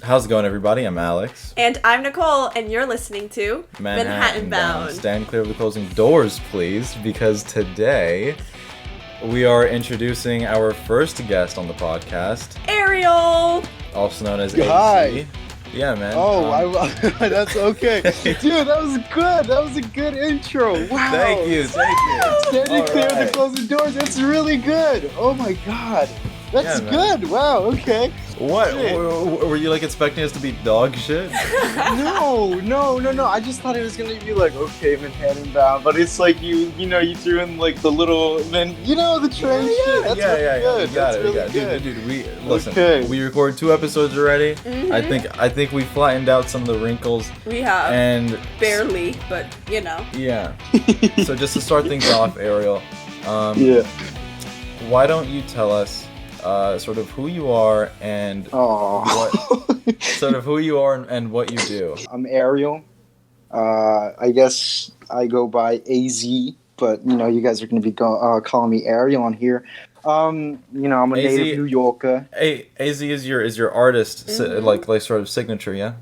How's it going, everybody? I'm Alex. And I'm Nicole, and you're listening to Manhattan Bound. Stand clear of the closing doors, please, because today we are introducing our first guest on the podcast, Ariel, also known as Hi. A.Z. Yeah, man. That's okay. Dude, that was good. That was a good intro. Wow. Thank you. Standing clear of the closing doors. It's really good. Oh my god. That's good. Wow, okay. What? Were you expecting us to be dog shit? No. I just thought it was gonna be okay, Manhattan Bound, but it's you threw in the little, then the train shit. That's good. We got it. Dude, we recorded 2 episodes already. Mm-hmm. I think we flattened out some of the wrinkles. We have. And barely, but Yeah. So just to start things off, Ariel. Why don't you tell us sort of who you are and what you do? I'm Ariel. I guess I go by A.Z, but you guys are going to be calling me Ariel on here. I'm a A.Z, native New Yorker. A.Z is your artist, like sort of signature, yeah?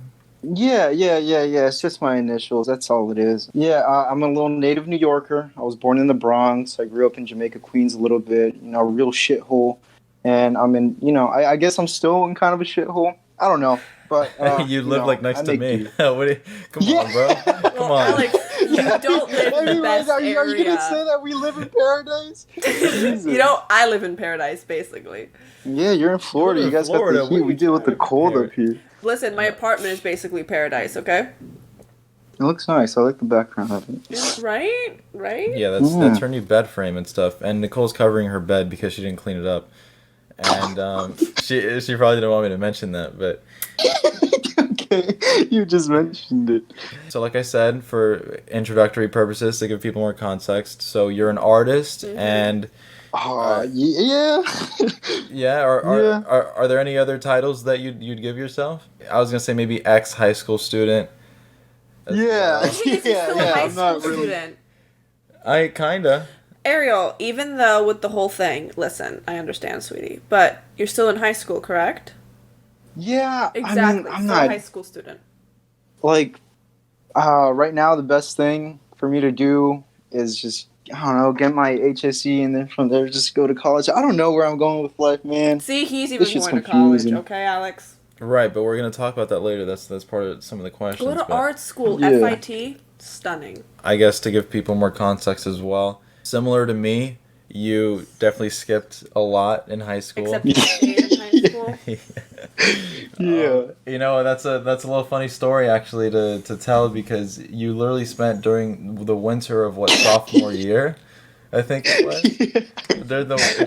Yeah. It's just my initials. That's all it is. Yeah, I'm a little native New Yorker. I was born in the Bronx. I grew up in Jamaica, Queens a little bit. A real shithole. And I'm in, I guess I'm still in kind of a shithole. I don't know, but you live next to me. Come on, bro. Come on. Alex, you don't live in the best area. Are you gonna say that we live in paradise? I live in paradise, basically. Yeah, you're in Florida. You guys got the heat. We deal with the cold up here. Listen, my apartment is basically paradise. Okay. It looks nice. I like the background of it. Right. Yeah, that's her new bed frame and stuff. And Nicole's covering her bed because she didn't clean it up. And she probably didn't want me to mention that, but okay, you just mentioned it. So like I said, for introductory purposes, to give people more context, so you're an artist, and yeah. Are there any other titles that you'd give yourself? I was gonna say maybe ex-high school student. Yeah. I'm not really. Student. I kinda. Ariel, even though with the whole thing, listen, I understand, sweetie, but you're still in high school, correct? Yeah, exactly. I mean, I'm still not a high school student. Right now, the best thing for me to do is just, I don't know, get my HSE and then from there just go to college. I don't know where I'm going with life, man. See, he's even going to college, okay, Alex? Right, but we're gonna talk about that later. That's part of some of the questions. Go to art school, FIT, stunning. I guess to give people more context as well. Similar to me, you definitely skipped a lot in high school. Except you stayed in high school. Yeah. That's a little funny story actually to tell, because you literally spent during the winter of sophomore year, I think it was.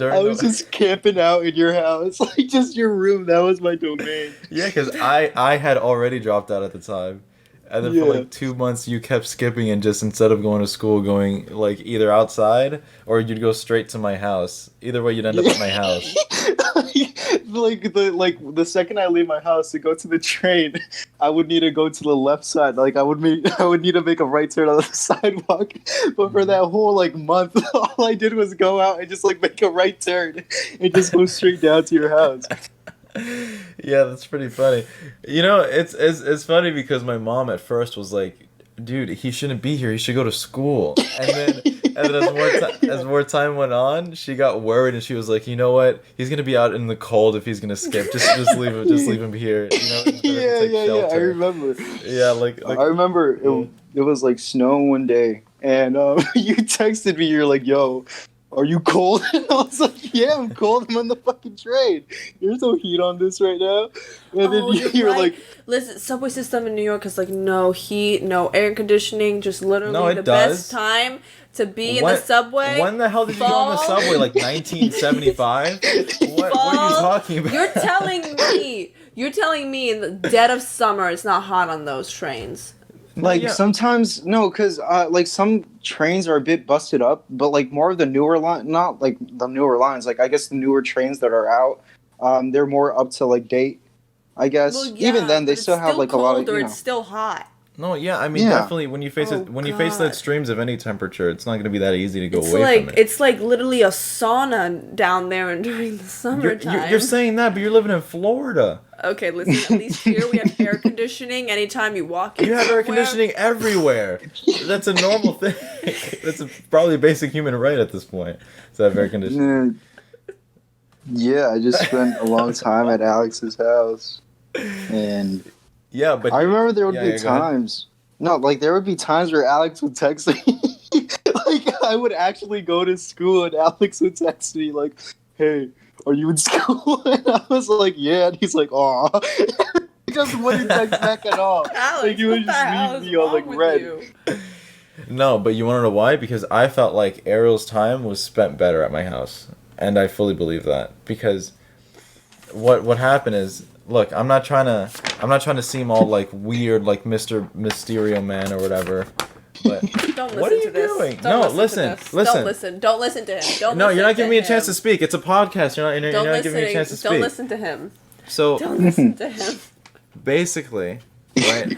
I was just camping out in your house, just your room. That was my domain. Yeah, because I had already dropped out at the time. And then for 2 months, you kept skipping and just instead of going to school, going either outside or you'd go straight to my house. Either way, you'd end up at my house. The second I leave my house to go to the train, I would need to go to the left side. I would need to make a right turn on the sidewalk. But for that whole month, all I did was go out and just make a right turn and just go straight down to your house. Yeah, that's pretty funny. It's funny because my mom at first was like, dude, he shouldn't be here, he should go to school. And then as more time went on, she got worried and she was like, you know what, he's gonna be out in the cold if he's gonna skip, just leave him here, Yeah, I remember. I remember it was snow one day and you texted me, you're like, yo, are you cold? And I was like, yeah, I'm cold. I'm on the fucking train. There's no heat on this right now. And then you're right. Listen, subway system in New York is no heat, no air conditioning, just literally best time to be in the subway. When the hell did you go on the subway? 1975? What are you talking about? You're telling me in the dead of summer it's not hot on those trains. Sometimes, no, because, some trains are a bit busted up, but, more of the newer line, not, the newer lines, I guess the newer trains that are out, they're more up to, date, I guess. Well, yeah, even then, they still have, a lot of, it's still hot. No, yeah, I mean, definitely when you face you face that extremes of any temperature, it's not going to be that easy to go away from it. It's like literally a sauna down there during the summertime. You're saying that, but you're living in Florida. Okay, listen, at least here we have air conditioning anytime you walk in. You have air conditioning everywhere. That's a normal thing. That's probably a basic human right at this point, to have air conditioning. Yeah, I just spent a long time at Alex's house. And yeah, but I remember there would be times. No, like there would be times where Alex would text me. Like I would actually go to school and Alex would text me like, "Hey, are you in school?" And I was like, "Yeah." And he's like, "Aw." He just wouldn't text back at all. Alex, like he would just leave me on like red. No, but you want to know why? Because I felt like Ariel's time was spent better at my house, and I fully believe that. Because what happened is, look, I'm not trying to seem all like weird, like Mr. Mysterio Man or whatever. But don't what are you to this. doing? Don't listen. Don't listen to him. No, you're not giving me a chance to speak. It's a podcast. You're not giving me a chance to speak. Don't listen to him. So don't listen to him. Basically, right?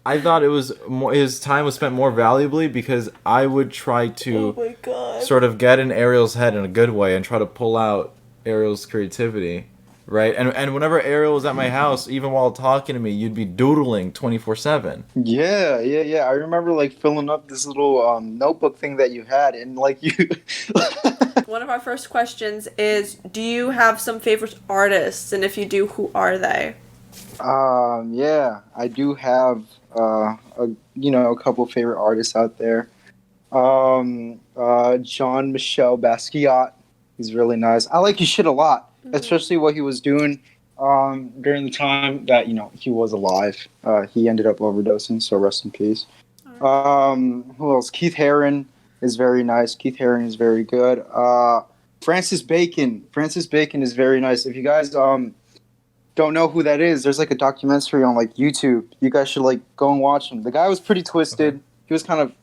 I thought his time was spent more valuably because I would try to sort of get in Ariel's head in a good way and try to pull out Ariel's creativity. Right, and whenever Ariel was at my house, even while talking to me, you'd be doodling 24/7. Yeah. I remember like filling up this little notebook thing that you had, and like you. One of our first questions is: do you have some favorite artists, and if you do, who are they? Yeah, I do have a couple of favorite artists out there. Jean-Michel Basquiat, he's really nice. I like his shit a lot. Especially what he was doing during the time that, he was alive. He ended up overdosing, so rest in peace. Who else? Keith Haring is very nice. Keith Haring is very good. Francis Bacon. Francis Bacon is very nice. If you guys don't know who that is, there's like a documentary on like YouTube. You guys should like go and watch him. The guy was pretty twisted. Okay. He was kind of,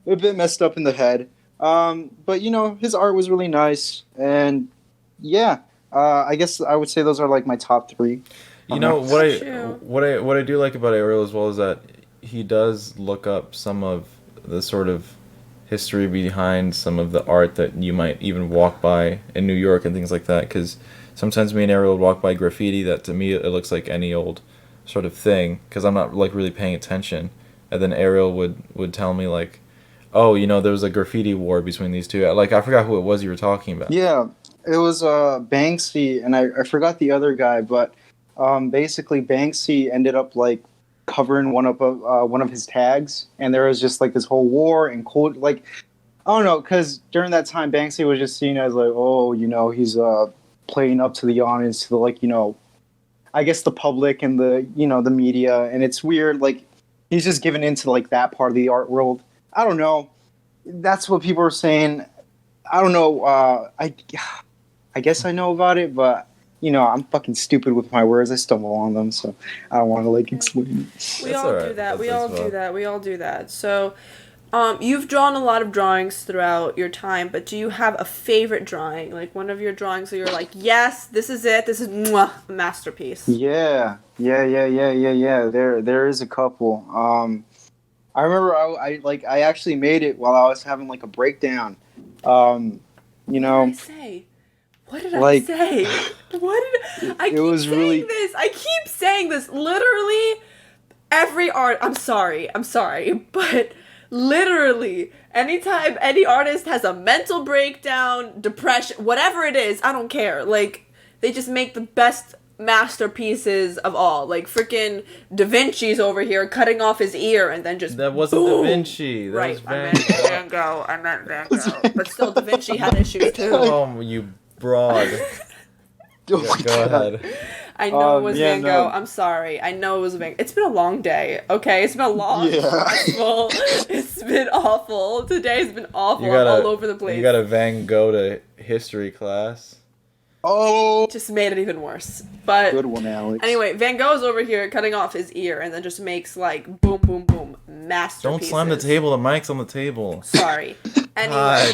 a bit messed up in the head. But, his art was really nice. And yeah, I guess I would say those are like my top three. What I do like about Ariel as well is that he does look up some of the sort of history behind some of the art that you might even walk by in New York and things like that. Because sometimes me and Ariel would walk by graffiti that to me it looks like any old sort of thing because I'm not like really paying attention. And then Ariel would tell me like, oh, there was a graffiti war between these two. Like I forgot who it was you were talking about. Yeah. It was Banksy, and I forgot the other guy, but basically Banksy ended up like covering one of his tags, and there was just like this whole war and cold, like I don't know, because during that time Banksy was just seen as like, oh, he's playing up to the audience, to the like, I guess the public and the the media, and it's weird, like he's just given into like that part of the art world. I don't know, that's what people are saying. I don't know. I guess I know about it, but I'm fucking stupid with my words. I stumble on them, so I don't want to like explain it. We all do that. We all do that. So, you've drawn a lot of drawings throughout your time, but do you have a favorite drawing? Like one of your drawings where you're like, yes, this is it. This is a masterpiece. Yeah. There is a couple. I remember I actually made it while I was having like a breakdown. What did I say? What did I say? I keep saying this. Literally, every art. I'm sorry, but literally, anytime any artist has a mental breakdown, depression, whatever it is, I don't care. Like, they just make the best masterpieces of all. Like freaking Da Vinci's over here cutting off his ear and then just that wasn't boom. Da Vinci. That was I meant Van Gogh. But still, Da Vinci had issues too. Oh, you broad. Go ahead. I know it was Van Gogh. I'm sorry. I know it was Van Gogh. It's been a long day, okay? It's been a long, stressful. It's been awful. Today's been awful. I'm all over the place. You got a Van Gogh to history class. Oh! Just made it even worse. But good one, Alex. Anyway, Van Gogh's over here cutting off his ear and then just makes like boom, boom, boom, masterpieces. Don't slam the table. The mic's on the table. Sorry. Anyway,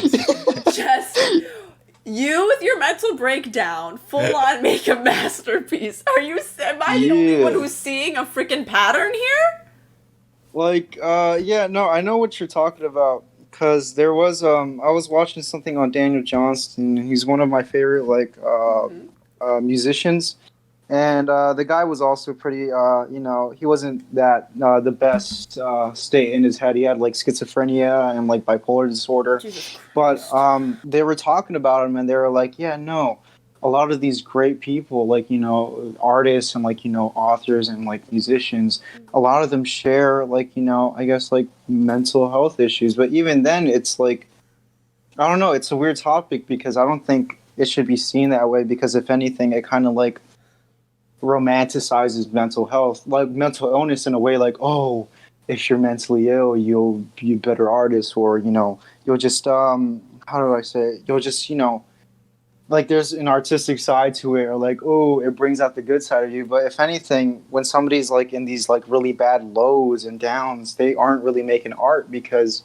just you with your mental breakdown, full on make a masterpiece. Am I the only one who's seeing a freaking pattern here? Like, yeah, no, I know what you're talking about. Cause there was, I was watching something on Daniel Johnston. He's one of my favorite, like, Mm-hmm. musicians. And the guy was also pretty, he wasn't that the best state in his head. He had like schizophrenia and like bipolar disorder. Jesus But Christ. they were talking about him, and they were like, yeah, no, a lot of these great people, like artists and like authors and like musicians, a lot of them share like I guess like mental health issues. But even then, it's like I don't know. It's a weird topic because I don't think it should be seen that way. Because if anything, it kind of like romanticizes mental health, like mental illness in a way like, oh, if you're mentally ill, you'll be a better artist, or you'll just how do I say it? You'll just like there's an artistic side to it, or like, oh, it brings out the good side of you. But if anything, when somebody's like in these like really bad lows and downs, they aren't really making art. Because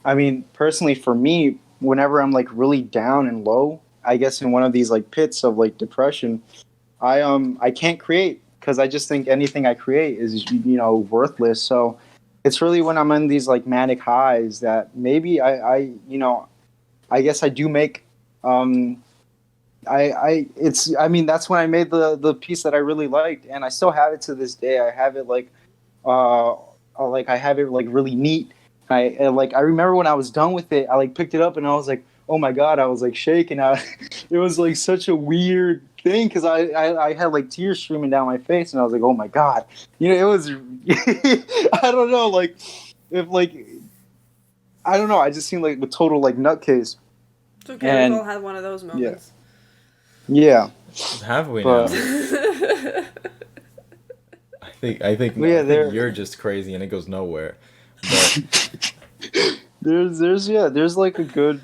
I mean, personally for me, whenever I'm like really down and low, I guess in one of these like pits of like depression, I can't create because I just think anything I create is worthless. So it's really when I'm in these like manic highs that maybe I guess I do make I mean that's when I made the piece that I really liked, and I still have it to this day. I have it like I have it like really neat. I remember when I was done with it, I like picked it up and I was like, oh my god, I was like shaking. It was like such a weird thing because I had like tears streaming down my face, and I was like, oh my god, it was I don't know, like if like I don't know, I just seemed like a total like nutcase. It's okay, And we've all had one of those moments. Yeah. Have we But- now? I think you're just crazy and it goes nowhere. But there's like a good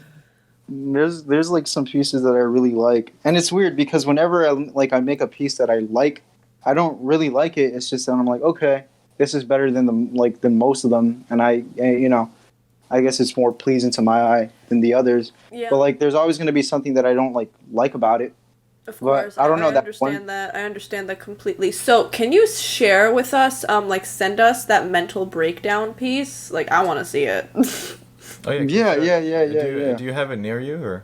there's like some pieces that I really like, and it's weird because whenever I make a piece that I like, I don't really like it. It's just that I'm like, okay, this is better than most of them, and I guess it's more pleasing to my eye than the others. Yeah. But like, there's always going to be something that I don't like about it. Of course, but I don't know I that understand one. that. I understand that completely. So, can you share with us, like, send us that mental breakdown piece? Like, I want to see it. Oh Yeah. Do you have it near you or?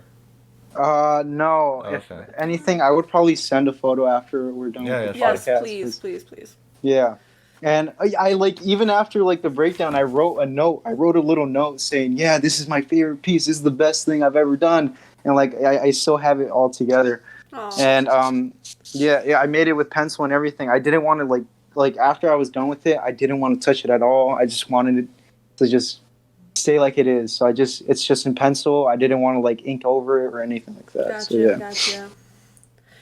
No. Oh, If okay. anything, I would probably send a photo after we're done Yeah, with the Yes, podcast. please, please, please. Yeah. And I like, even after like the breakdown, I wrote a note. I wrote a little note saying, yeah, this is my favorite piece. This is the best thing I've ever done. And like, I still have it all together. Aw. And yeah, I made it with pencil and everything. I didn't want to like after I was done with it, I didn't want to touch it at all. I just wanted it to just stay like it is. So it's just in pencil. I didn't want to like ink over it or anything like that. Gotcha, So yeah. gotcha.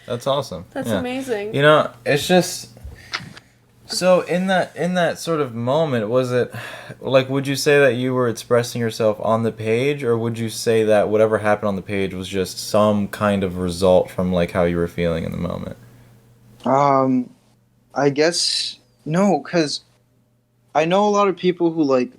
That's awesome. That's Yeah. amazing. It's just so in that sort of moment, was it like, would you say that you were expressing yourself on the page, or would you say that whatever happened on the page was just some kind of result from like how you were feeling in the moment? I guess no, because I know a lot of people who like,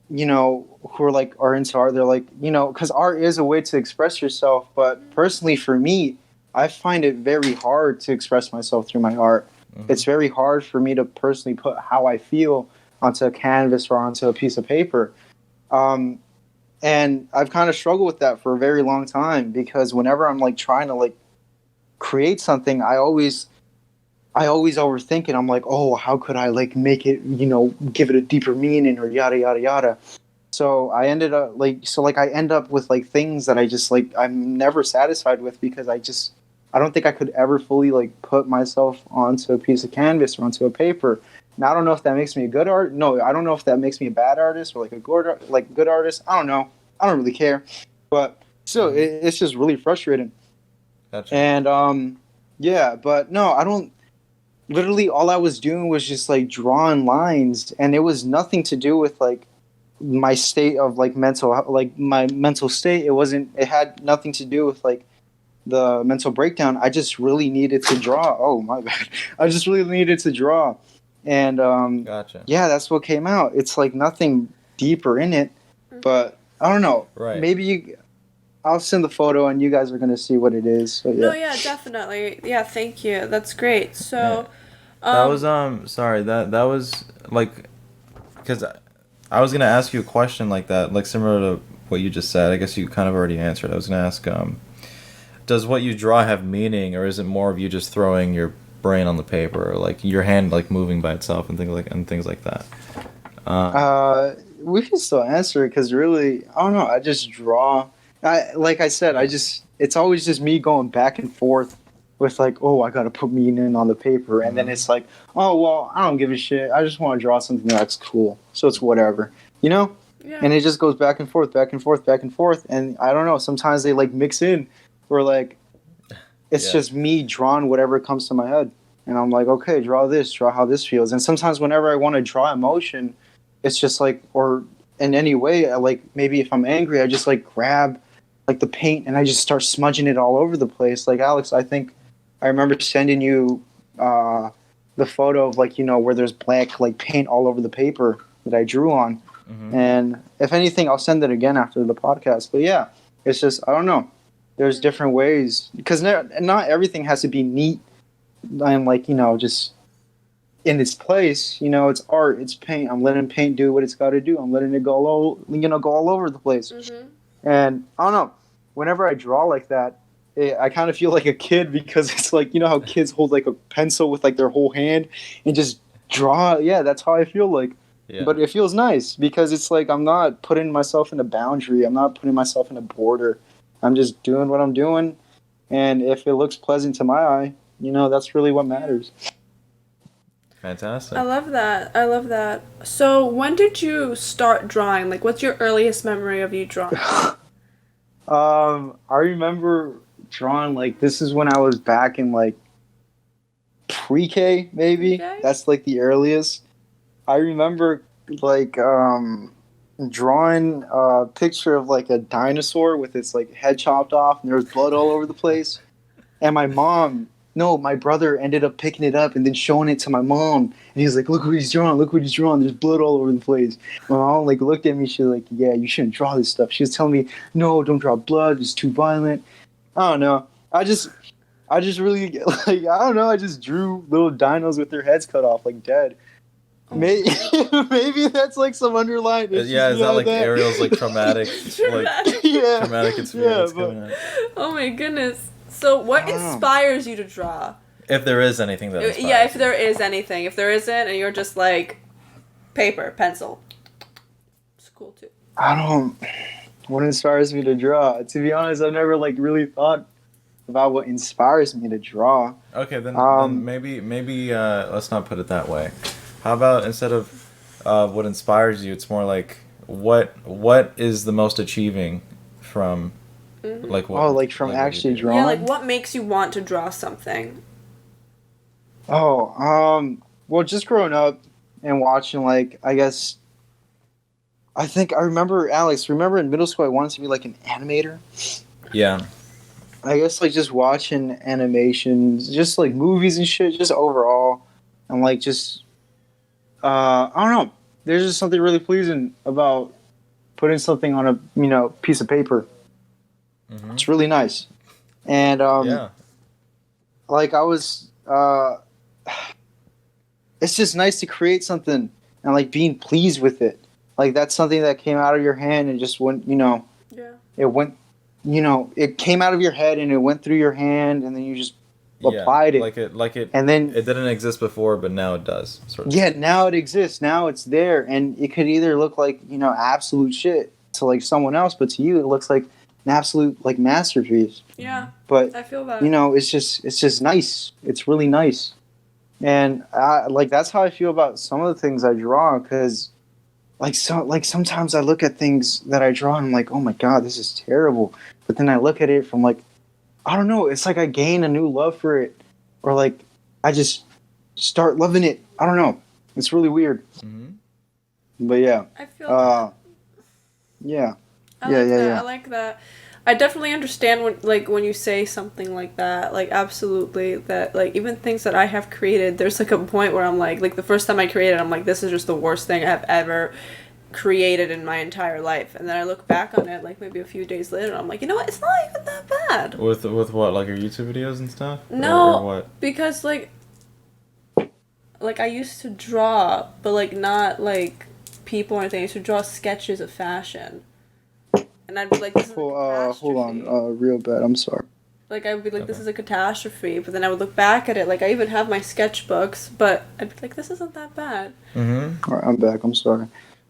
who are like are into art. They're like, because art is a way to express yourself. But personally, for me, I find it very hard to express myself through my art. Mm-hmm. It's very hard for me to personally put how I feel onto a canvas or onto a piece of paper. And I've kind of struggled with that for a very long time because whenever I'm like trying to like create something, I always overthink it. I'm like, oh, how could I like make it, give it a deeper meaning or yada yada yada. So I ended up I end up with like things that I just like I'm never satisfied with because I don't think I could ever fully like put myself onto a piece of canvas or onto a paper. Now I don't know if that makes me a good art. No, I don't know if that makes me a bad artist or like a good artist. I don't know. I don't really care. But still, it's just really frustrating. Gotcha. And yeah, but no, I don't. Literally, all I was doing was just like drawing lines, and it was nothing to do with like my state of like my mental state. It had nothing to do with like the mental breakdown. I just really needed to draw. Oh my bad. I just really needed to draw, and Gotcha. yeah, that's what came out. It's like nothing deeper in it, but I don't know. Right. Maybe I'll send the photo, and you guys are gonna see what it is. So yeah. No, yeah, definitely. Yeah, thank you. That's great. So, That was sorry, that was like, because I was gonna ask you a question like that, like similar to what you just said. I guess you kind of already answered. I was gonna ask, does what you draw have meaning, or is it more of you just throwing your brain on the paper, or like your hand like moving by itself and things like that? We can still answer it because really, I don't know. I just draw. Like I said, it's always just me going back and forth with like, oh, I gotta put meaning on the paper, and then it's like, oh well, I don't give a shit. I just want to draw something that's cool, so it's whatever, you know. Yeah. And it just goes back and forth, back and forth, back and forth, and I don't know. Sometimes they like mix in, where like it's just me drawing whatever comes to my head, and I'm like, okay, draw this, draw how this feels. And sometimes whenever I want to draw emotion, it's just like, or in any way, like maybe if I'm angry, I just like grab like the paint and I just start smudging it all over the place. Like Alex, I think I remember sending you the photo of like, you know, where there's black like paint all over the paper that I drew on. Mm-hmm. And if anything, I'll send it again after the podcast. But yeah, it's just, I don't know. There's different ways, because not everything has to be neat and like, you know, just in its place. You know, it's art, it's paint. I'm letting paint do what it's got to do. I'm letting it go all over the place. Mm-hmm. And I don't know, whenever I draw like that, I kind of feel like a kid, because it's like, you know how kids hold like a pencil with like their whole hand and just draw. Yeah, that's how I feel like. Yeah. But it feels nice because it's like I'm not putting myself in a boundary. I'm not putting myself in a border. I'm just doing what I'm doing. And if it looks pleasant to my eye, you know, that's really what matters. Fantastic. I love that. So when did you start drawing? Like, what's your earliest memory of you drawing? I remember drawing, like, this is when I was back in like pre-K, maybe. Okay. That's like the earliest. I remember like drawing a picture of like a dinosaur with its like head chopped off, and there was blood all over the place. And my brother ended up picking it up and then showing it to my mom, and he was like, look what he's drawn, there's blood all over the place. My mom like looked at me, she was like, yeah, you shouldn't draw this stuff. She was telling me, no, don't draw blood, it's too violent. I don't know, I just really, like, I don't know, I just drew little dinos with their heads cut off, like dead. Maybe that's like some underlying issue. Yeah, is that like that? Ariel's like traumatic experience coming out? Oh my goodness. So what inspires you to draw? If there is anything that inspires Yeah, if there is anything. If there isn't and you're just like paper, pencil. It's cool too. What inspires me to draw? To be honest, I've never like really thought about what inspires me to draw. Okay, then maybe let's not put it that way. How about instead of what inspires you, it's more like what is the most achieving from like what? Oh, like from like actually drawing? Yeah, like what makes you want to draw something? Oh, well, just growing up and watching, like, I think I remember, Alex, in middle school I wanted to be like an animator? Yeah. I guess like just watching animations, just like movies and shit, just overall, and like just I don't know. There's just something really pleasing about putting something on a piece of paper. Mm-hmm. It's really nice, and like I was, it's just nice to create something and like being pleased with it. Like that's something that came out of your hand and just went, it went, it came out of your head and it went through your hand and then you just applied it. Like it, and then it didn't exist before, but now it does. Sort of. Yeah, now it exists. Now it's there, and it could either look like absolute shit to like someone else, but to you it looks like an absolute like masterpiece. Yeah, but I feel that. It's just nice. It's really nice, and that's how I feel about some of the things I draw. Because sometimes I look at things that I draw and I'm like, oh my god, this is terrible. But then I look at it from like, I don't know, it's like I gain a new love for it, or like I just start loving it. I don't know. It's really weird. Mm-hmm. But yeah. I feel that. Yeah. I like that. I definitely understand when you say something like that, like absolutely, that like even things that I have created, there's like a point where I'm like the first time I created, I'm like, this is just the worst thing I've ever created in my entire life. And then I look back on it like maybe a few days later and I'm like, you know what, it's not even that bad. With what, like your YouTube videos and stuff? No, or what? Because like I used to draw, but like not like people or anything. I used to draw sketches of fashion. And I'd be like, this is a catastrophe. Hold on, real bad. I'm sorry. Like, I would be like, this is a catastrophe. But then I would look back at it. Like, I even have my sketchbooks. But I'd be like, this isn't that bad. Mm-hmm. All right, I'm back. I'm sorry.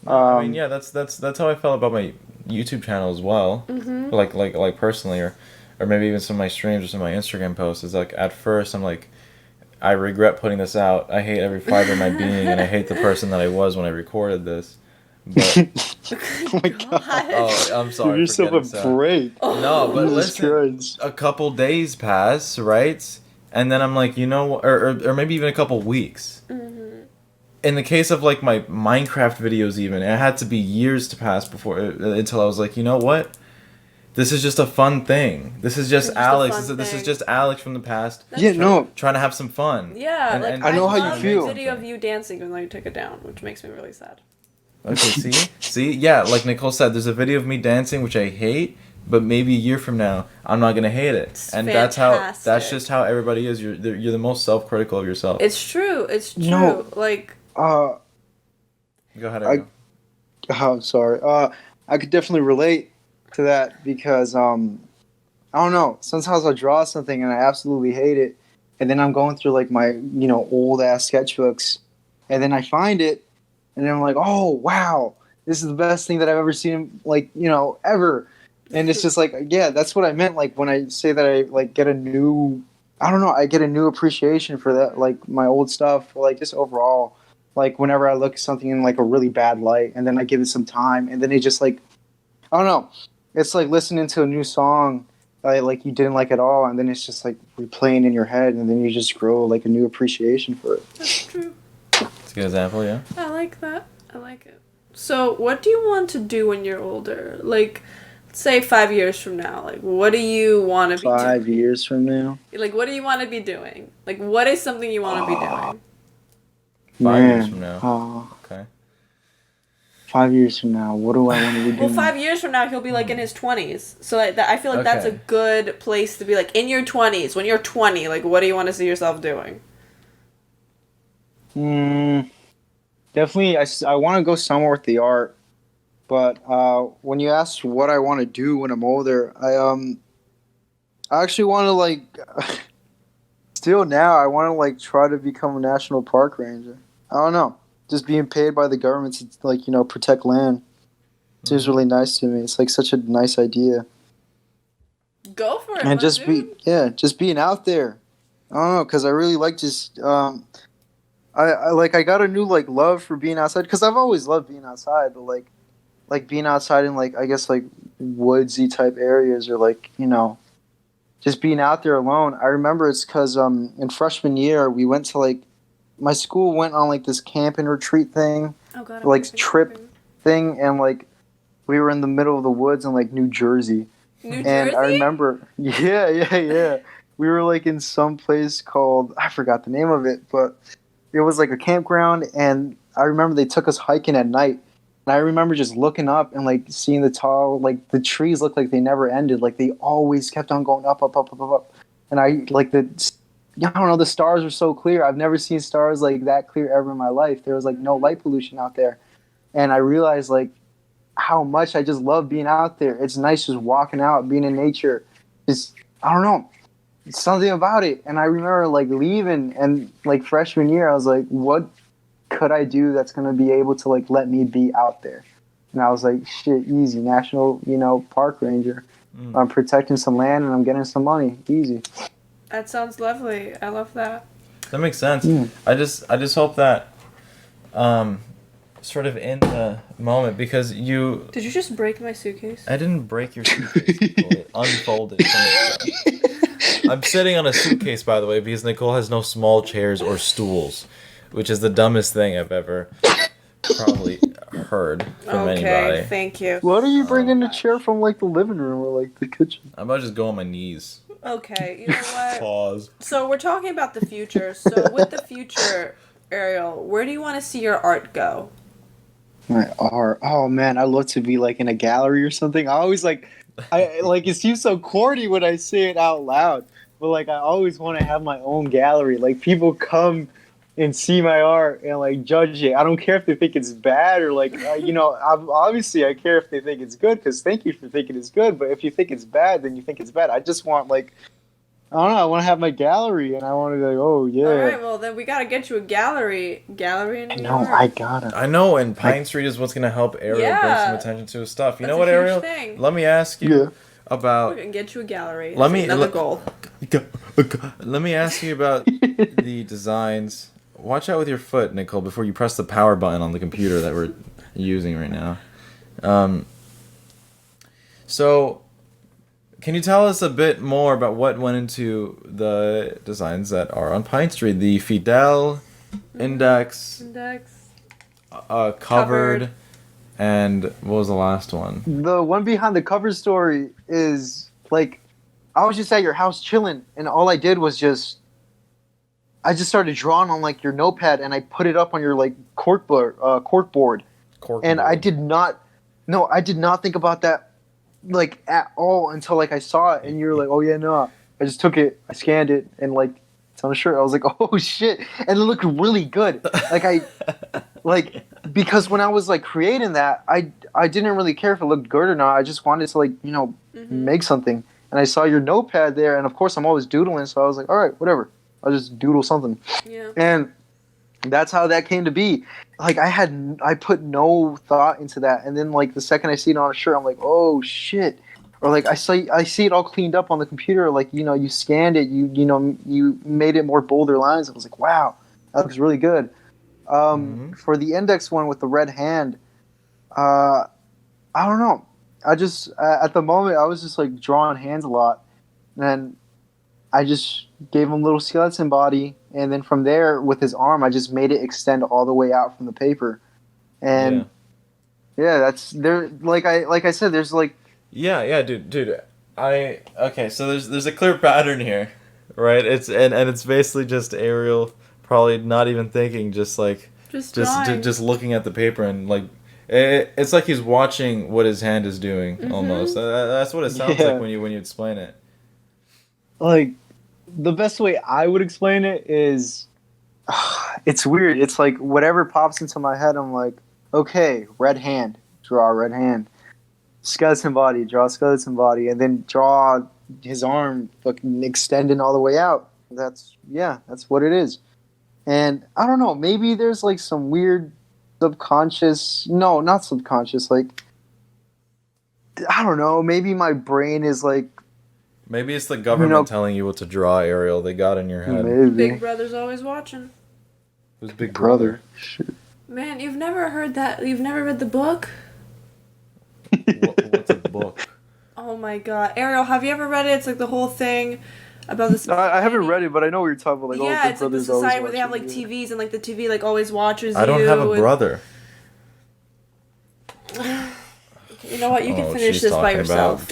I mean, yeah, that's how I felt about my YouTube channel as well. Mm-hmm. Like personally, or maybe even some of my streams or some of my Instagram posts. Is like, at first, I'm like, I regret putting this out. I hate every fiber of my being, and I hate the person that I was when I recorded this. But Oh my God. oh, I'm sorry. Give yourself a break. No, but Jesus listen, Christ. a couple days pass, right? And then I'm like, you know, or maybe even a couple weeks. Mm-hmm. In the case of like my Minecraft videos, even it had to be years to pass before until I was like, you know what? This is just a fun thing. This is just Alex. This is just Alex from the past. Trying to have some fun. Yeah, and I know how you feel. The video of you dancing, even though you took it down, which makes me really sad. Okay, see, yeah, like Nicole said, there's a video of me dancing which I hate, but maybe a year from now I'm not gonna hate it, It's and fantastic. that's just how everybody is. You're the most self-critical of yourself. It's true. It's true. No. Like. Go ahead, Ariel. I'm sorry. I could definitely relate to that because I don't know. Sometimes I'll draw something and I absolutely hate it, and then I'm going through like my old ass sketchbooks, and then I find it. And then I'm like, oh, wow, this is the best thing that I've ever seen, like, ever. And it's just like, yeah, that's what I meant. Like, when I say that I, like, get a new appreciation for that, like, my old stuff, like, just overall. Like, whenever I look at something in, like, a really bad light, and then I give it some time, and then it just, like, I don't know. It's like listening to a new song, like, you didn't like at all, and then it's just, like, replaying in your head, and then you just grow, like, a new appreciation for it. That's true. That's a good example, yeah. I like that. I like it. So, what do you want to do when you're older? Like, say 5 years from now. Like, what do you want to be doing? 5 years from now? Like, what do you want to be doing? Like, what is something you want to be doing? 5 years from now. Oh. Okay. 5 years from now, what do I want to be doing? Well, 5 years from now, he'll be, like, in his 20s. So, like, I feel like that's a good place to be, like, in your 20s. When you're 20, like, what do you want to see yourself doing? Definitely, I want to go somewhere with the art, but when you ask what I want to do when I'm older, I actually want to like, still now I want to like try to become a national park ranger. I don't know, just being paid by the government to like protect land seems really nice to me. It's like such a nice idea. Go for it, and just being out there. I don't know, because I really like just I got a new like love for being outside because I've always loved being outside, but like being outside in like I guess like woodsy type areas or like just being out there alone. I remember it's because in freshman year we went to like my school went on like this camp and retreat thing, like trip thing, and like we were in the middle of the woods in like New Jersey. And I remember, yeah. We were like in some place called I forgot the name of it, but it was like a campground, and I remember they took us hiking at night, and I remember just looking up and like seeing the tall, like the trees looked like they never ended, like they always kept on going up, and I like I don't know, the stars were so clear. I've never seen stars like that clear ever in my life. There was like no light pollution out there, and I realized like how much I just love being out there. It's nice just walking out, being in nature. Just I don't know. Something about it. And I remember like leaving and like freshman year I was like, what could I do that's going to be able to like let me be out there? And I was like, shit, easy, national park ranger. I'm protecting some land and I'm getting some money, easy. That sounds lovely. I love that. That makes sense. I just hope that sort of in the moment, because you did you just break my suitcase? I didn't break your suitcase. It unfolded from itself. I'm sitting on a suitcase, by the way, because Nicole has no small chairs or stools, which is the dumbest thing I've ever probably heard from anybody. Okay, thank you. Why don't you bring in a chair from like the living room or like the kitchen? I'm about to just go on my knees. Okay, you know what? Pause. So we're talking about the future. So with the future, Ariel, where do you want to see your art go? My art? Oh man, I'd love to be like in a gallery or something. I always like it seems so corny when I say it out loud, but like I always want to have my own gallery. Like people come and see my art and like judge it. I don't care if they think it's bad or like obviously I care if they think it's good because thank you for thinking it's good. But if you think it's bad, then you think it's bad. I just want like I don't know. I want to have my gallery and I want to be like, oh yeah. All right, well then we gotta get you a gallery in New York. I gotta. I know, and Pine Street is what's gonna help Ariel bring some attention to his stuff. You know what, Ariel? Thing. Let me ask you about. We can get you a gallery. Another goal. Let me ask you about the designs. Watch out with your foot, Nicole, before you press the power button on the computer that we're using right now. So, can you tell us a bit more about what went into the designs that are on Pine Street? The Fidel, Index, Covered, and what was the last one? The one behind the cover story is like, I was just at your house chilling, and all I did was I just started drawing on like your notepad, and I put it up on your like corkboard. And I did not think about that like at all until like I saw it, and you were like, oh yeah, no. I just took it, I scanned it, and like it's on a shirt. I was like, oh shit, and it looked really good. Like because when I was like creating that, I didn't really care if it looked good or not. I just wanted to like make something. And I saw your notepad there, and of course I'm always doodling, so I was like, all right, whatever. I'll just doodle something. Yeah. And that's how that came to be. Like I put no thought into that, and then like the second I see it on a shirt, I'm like, oh shit. Or like I see it all cleaned up on the computer. Like you scanned it, you made it more bolder lines. I was like, wow, that looks really good. For the index one with the red hand, I don't know. I just at the moment I was just like drawing hands a lot, and then I just gave him a little skeleton body, and then from there with his arm I just made it extend all the way out from the paper, and that's there. Like I said, there's like dude. Okay, so there's a clear pattern here, right? It's and it's basically just Ariel probably not even thinking, just looking at the paper and like. It's like he's watching what his hand is doing, almost. That's what it sounds like when you explain it. Like, the best way I would explain it is, it's weird. It's like whatever pops into my head, I'm like, okay, red hand, draw a red hand. Skeleton body, draw a skeleton body, and then draw his arm fucking extending all the way out. That's what it is. And I don't know, maybe there's like some weird not subconscious, like I don't know, maybe my brain is like, maybe it's the government telling you what to draw, Ariel. They got in your head. Maybe. Big Brother's always watching. Who's Big Brother? Man, you've never heard that? You've never read the book? What's a book? Oh my god. Ariel, have you ever read it? It's like the whole thing about this. I haven't read it, but I know what you're talking about. Like, it's like the society where they have like TVs, and like the TV like always watches you. I don't have a brother. You know what? You can finish this by yourself.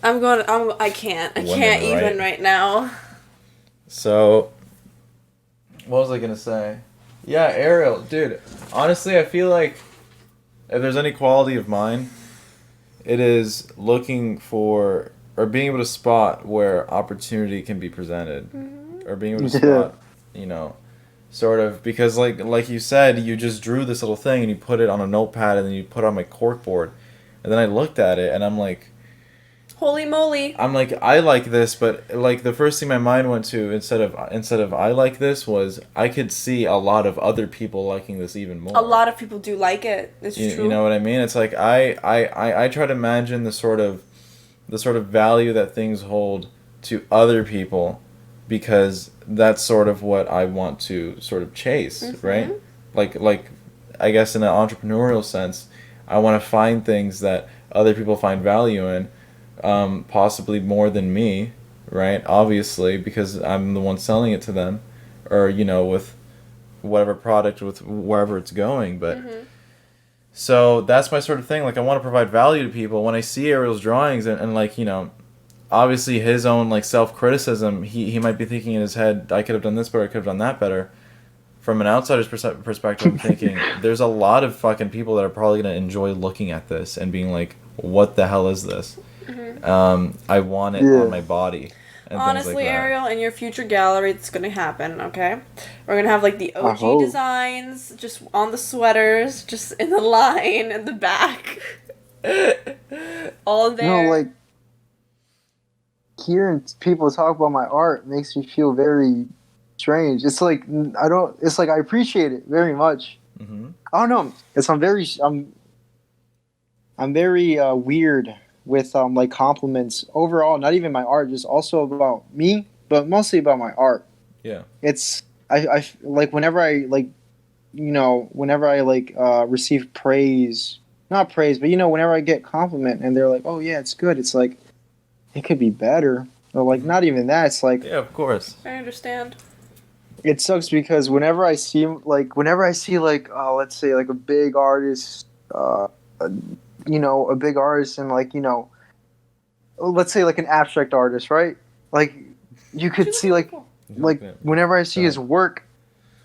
I can't even right now. So, what was I gonna say? Yeah, Ariel, dude. Honestly, I feel like if there's any quality of mine, it is looking for or being able to spot where opportunity can be presented, or being able to spot, sort of, because like you said, you just drew this little thing and you put it on a notepad and then you put it on my corkboard, and then I looked at it and I'm like, holy moly! I'm like, I like this, but like the first thing my mind went to instead of I like this was I could see a lot of other people liking this even more. A lot of people do like it. It's true. You know what I mean? It's like I try to imagine the sort of value that things hold to other people, because that's sort of what I want to sort of chase, right? Like I guess in an entrepreneurial sense, I want to find things that other people find value in, possibly more than me, right? Obviously, because I'm the one selling it to them, or with whatever product, with wherever it's going, but so that's my sort of thing. Like, I want to provide value to people. When I see Ariel's drawings and like, obviously his own like self-criticism, he might be thinking in his head, I could have done this better, I could have done that better. From an outsider's perspective, I'm thinking there's a lot of fucking people that are probably going to enjoy looking at this and being like, what the hell is this? I want it on my body. and honestly, things like that. Ariel, in your future gallery, it's gonna happen. Okay, we're gonna have like the OG designs just on the sweaters, just in the line in the back, all there. No, like hearing people talk about my art makes me feel very strange. It's like I don't. It's like I appreciate it very much. Mm-hmm. I don't know. I'm very weird with like compliments overall. Not even my art, just also about me, but mostly about my art. Yeah. It's I like whenever I like, whenever I like receive praise, not praise, but whenever I get compliment and they're like, oh yeah, it's good. It's like it could be better, or like not even that. It's like Yeah, of course. I understand. It sucks because whenever I see like let's say like a big artist, a big artist and like let's say like an abstract artist, right? Like you could see like whenever I see his work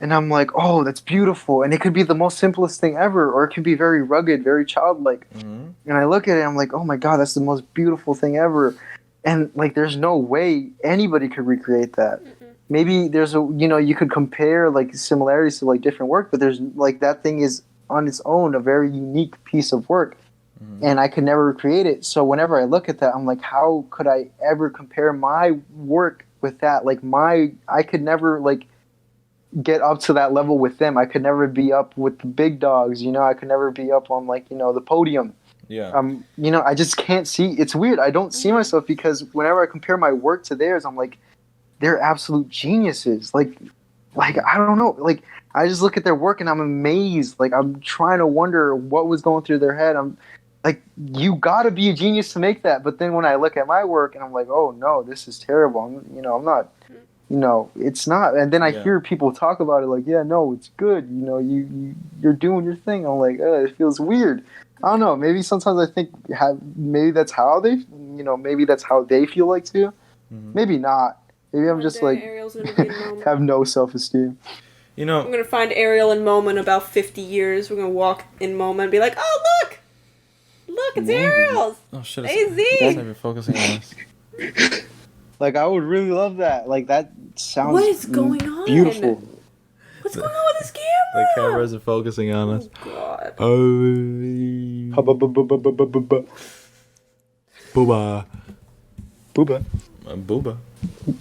and I'm like, oh, that's beautiful, and it could be the most simplest thing ever, or it could be very rugged, very childlike. Mm-hmm. And I look at it and I'm like, oh my god, that's the most beautiful thing ever. And like there's no way anybody could recreate that. Mm-mm. Maybe there's you could compare like similarities to like different work, but there's like that thing is on its own a very unique piece of work. Mm-hmm. And I could never recreate it. So whenever I look at that, I'm like, how could I ever compare my work with that? Like I could never like get up to that level with them. I could never be up with the big dogs, I could never be up on like, the podium. Yeah. I just can't see. It's weird. I don't see myself because whenever I compare my work to theirs, I'm like, they're absolute geniuses. Like I don't know. Like I just look at their work and I'm amazed. Like I'm trying to wonder what was going through their head. I'm like, you gotta be a genius to make that. But then when I look at my work and I'm like, oh no, this is terrible. I'm not. It's not. And then I hear people talk about it like, yeah, no, it's good. You're doing your thing. I'm like, it feels weird. I don't know. Maybe sometimes I think maybe that's how maybe that's how they feel like too. Mm-hmm. Maybe not. Maybe I'm just like Ariel's gonna be in have no self-esteem. I'm gonna find Ariel in MoMA in about 50 years. We're gonna walk in MoMA and be like, oh look, it's Ariel's. Oh shit! A.Z. You're focusing on us. Like I would really love that. Like that sounds. What is going on? Beautiful. What's going on with this camera? The camera isn't focusing on us. Oh God. Booba. Booba. Booba.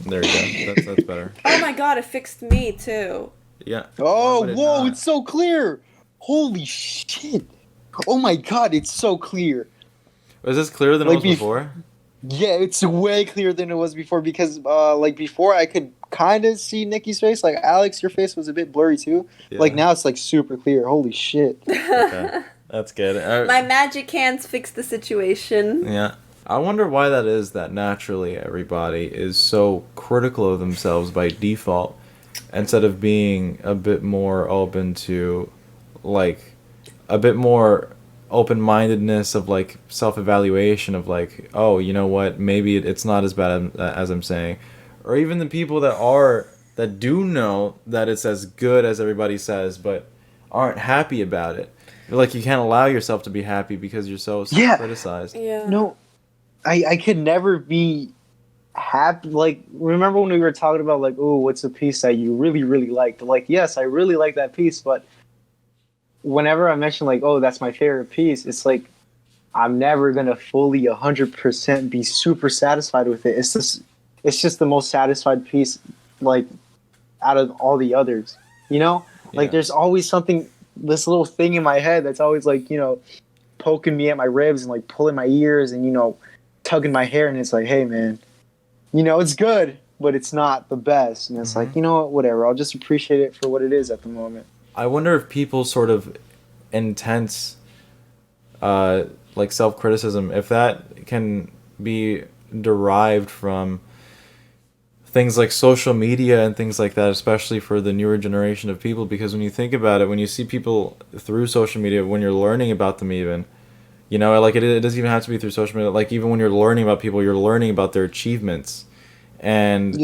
There we go. That's better. Oh my god, it fixed me too. Yeah. Oh, whoa, it's so clear. Holy shit. Oh my god, it's so clear. Was this clearer than it was before? Yeah, it's way clearer than it was before because before I could kind of see Nikki's face. Like Alex, your face was a bit blurry too. Yeah. Like now it's like super clear. Holy shit. Okay. That's good. My magic hands fixed the situation. Yeah. I wonder why that is that naturally everybody is so critical of themselves by default instead of being a bit more open to, like, a bit more open-mindedness of, like, self-evaluation of, like, oh, you know what, maybe it's not as bad as I'm saying. Or even the people that do know that it's as good as everybody says but aren't happy about it. Like, you can't allow yourself to be happy because you're so criticized. Yeah. No. I could never be happy. Like, remember when we were talking about, like, oh, what's a piece that you really, really liked? Like, yes, I really like that piece, but whenever I mention, like, oh, that's my favorite piece, it's like, I'm never going to fully 100% be super satisfied with it. It's just the most satisfied piece, like, out of all the others, Like, there's always something, this little thing in my head that's always, like, poking me at my ribs and, like, pulling my ears and, tugging my hair, and it's like, hey man, it's good, but it's not the best. And it's like, whatever, I'll just appreciate it for what it is at the moment. I wonder if people's sort of intense like self-criticism, if that can be derived from things like social media and things like that, especially for the newer generation of people, because when you think about it, when you see people through social media, when you're learning about them even, like it doesn't even have to be through social media. Like even when you're learning about people, you're learning about their achievements. And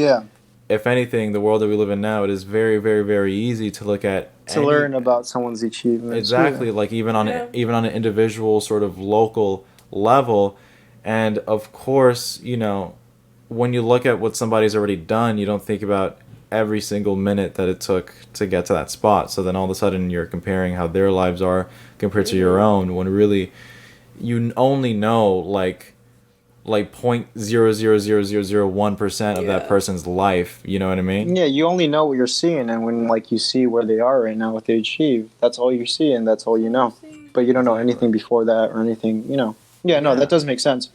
if anything, the world that we live in now, it is very, very, very easy to look at learn about someone's achievements. Exactly, like even on an individual sort of local level, and of course, when you look at what somebody's already done, you don't think about every single minute that it took to get to that spot. So then all of a sudden you're comparing how their lives are compared to your own, when really you only know like 0.00001% of that person's life. You know what I mean? Yeah, you only know what you're seeing, and when like you see where they are right now, what they achieve, that's all you see, and that's all you know. But you don't know anything before that or anything, you know. Yeah, no, that does make sense.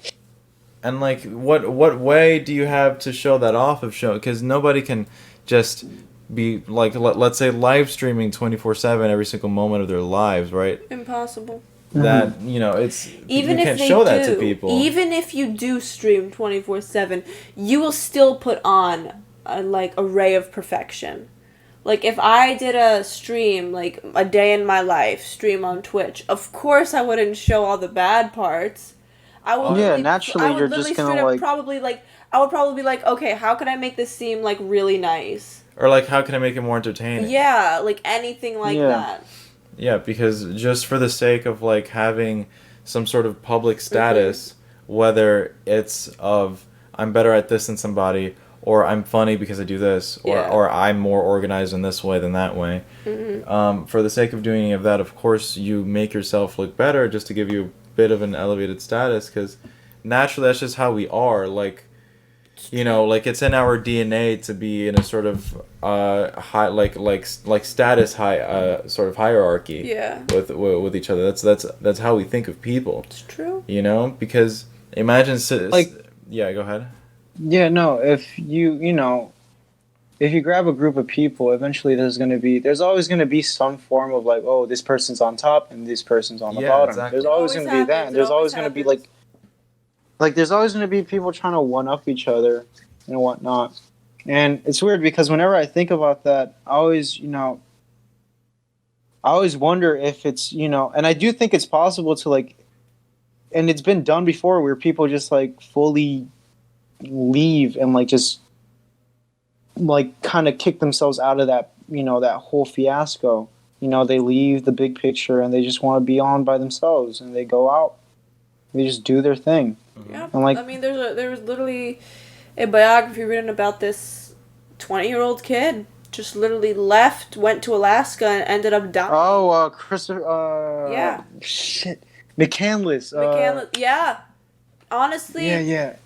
And like, what way do you have to show that off of show? Because nobody can just be like, let's say, live streaming 24/7 every single moment of their lives, right? Impossible. That, you know, it's even you if can't they show do, that to people. even if you do stream 24/7, you will still put on a like array of perfection. Like if I did a stream, like a day in my life stream on Twitch, of course I wouldn't show all the bad parts. I would naturally you're just gonna like I would probably be like, okay, how can I make this seem like really nice? Or like, how can I make it more entertaining? Yeah, like anything like that. Yeah, because just for the sake of like having some sort of public status, whether it's of I'm better at this than somebody, or I'm funny because I do this, or I'm more organized in this way than that way. For the sake of doing any of that, of course, you make yourself look better just to give you a bit of an elevated status, because naturally that's just how we are. Like, you know, like it's in our DNA to be in a sort of high, like status high sort of hierarchy. Yeah. With each other. That's how we think of people. It's true. You know, because imagine yeah, go ahead. Yeah, no, if you know, if you grab a group of people, eventually there's always going to be some form of like, oh, this person's on top and this person's on the bottom. Exactly. There's always going to be that. And there's always going to be like there's always going to be people trying to one up each other and whatnot. And it's weird because whenever I think about that, I always wonder if it's, you know, and I do think it's possible to like, and it's been done before where people just like fully leave and like just like kind of kick themselves out of that, you know, that whole fiasco. You know, they leave the big picture and they just want to be on by themselves, and they go out, they just do their thing. Yeah, and like, I mean, there was literally a biography written about this 20-year-old kid just literally left, went to Alaska, and ended up dying. Oh, Christopher. Yeah. Shit, McCandless. Yeah. Honestly. Yeah.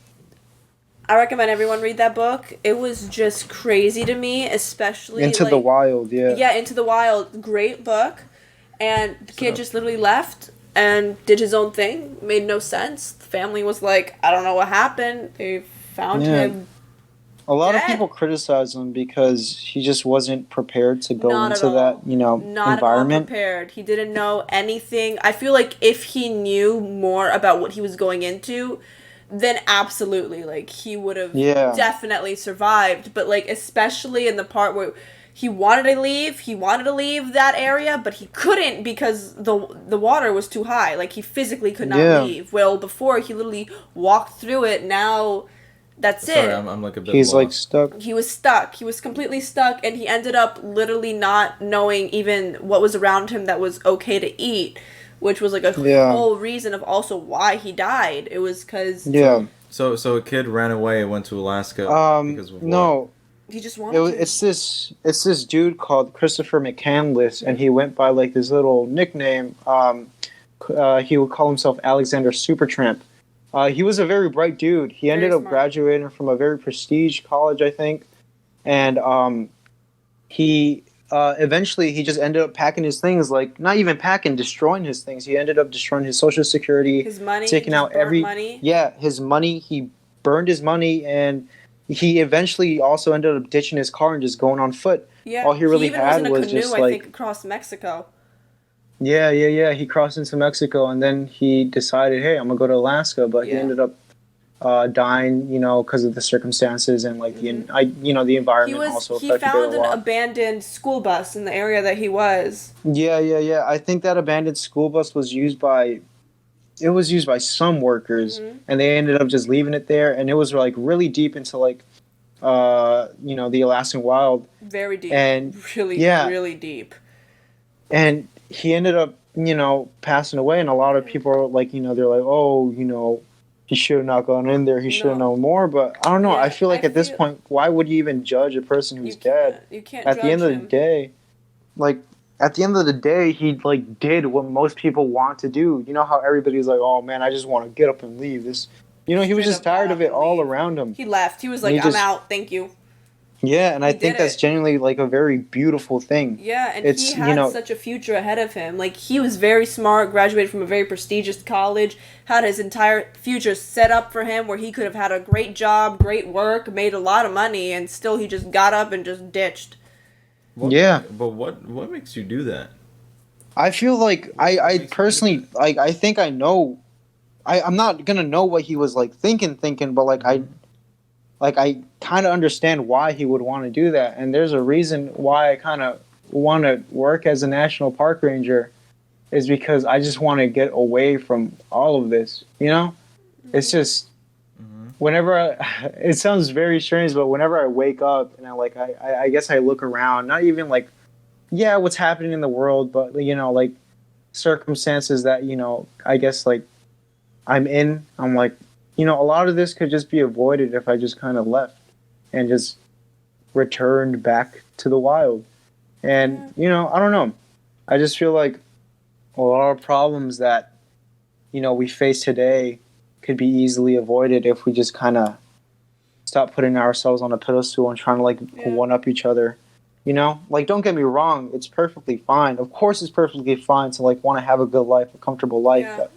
I recommend everyone read that book. It was just crazy to me, especially Into the Wild. Yeah. Yeah, Into the Wild. Great book, and the kid just literally left and did his own thing. Made no sense. The family was like, I don't know what happened. They found him. A lot of people criticize him because he just wasn't prepared to go into that, you know, Not environment. Not prepared. He didn't know anything. I feel like if he knew more about what he was going into, then absolutely, like, he would have definitely survived. But, like, especially in the part where he wanted to leave that area, but he couldn't because the water was too high. Like, he physically could not leave. Well, before, he literally walked through it. Now, that's it. I'm like a bit He's lost. like stuck. He was stuck. He was completely stuck, and he ended up literally not knowing even what was around him that was okay to eat, which was like a whole reason of also why he died. It was because So a kid ran away and went to Alaska because of what? No. He just wanted to. It's this dude called Christopher McCandless, and he went by like this little nickname. He would call himself Alexander Supertramp. He was a very bright dude. He ended up graduating from a very prestige college, I think, and he eventually he just ended up packing his things, like not even packing, destroying his things. He ended up destroying his Social Security, his money, taking out every money. Yeah, his money. He burned his money, and he eventually also ended up ditching his car and just going on foot. Yeah, all he really had was was in a canoe, just I like think, across Mexico. Yeah. He crossed into Mexico, and then he decided, hey, I'm gonna go to Alaska. But he ended up dying, you know, because of the circumstances and like the environment also affected He found it a lot. an abandoned school bus in the area that he was. Yeah. I think that abandoned school bus was used by some workers, and they ended up just leaving it there, and it was like really deep into like the Alaskan wild. Very deep. And really deep. And he ended up, passing away, and a lot of people are like, they're like, oh, he should have not gone in there. He should have known more. But I don't know. Yeah, I feel like at this point, why would you even judge a person who's dead? You can't. At the end of the day, like at the end of the day, he like did what most people want to do. You know how everybody's like, "Oh man, I just want to get up and leave." This, you know, he was just tired of it all around him. He left. He was like, "I'm out. Thank you." Yeah, and I think that's genuinely like a very beautiful thing. Yeah, and he had such a future ahead of him. Like, he was very smart, graduated from a very prestigious college, had his entire future set up for him where he could have had a great job, great work, made a lot of money, and still he just got up and just ditched. But what makes you do that? I feel like I personally like I think I know. I'm not gonna know what he was like thinking, but like I kind of understand why he would want to do that, and there's a reason why I kind of want to work as a national park ranger, is because I just want to get away from all of this. You know, it's just whenever it sounds very strange, but whenever I wake up and I guess I look around, not even like, yeah, what's happening in the world, but you know, like circumstances that, you know, I guess like I'm like, you know, a lot of this could just be avoided if I just kind of left and just returned back to the wild. And, you know, I don't know. I just feel like a lot of problems that, you know, we face today could be easily avoided if we just kind of stop putting ourselves on a pedestal and trying to like one up each other. You know, like, don't get me wrong. It's perfectly fine. Of course, it's perfectly fine to like want to have a good life, a comfortable life. Yeah. But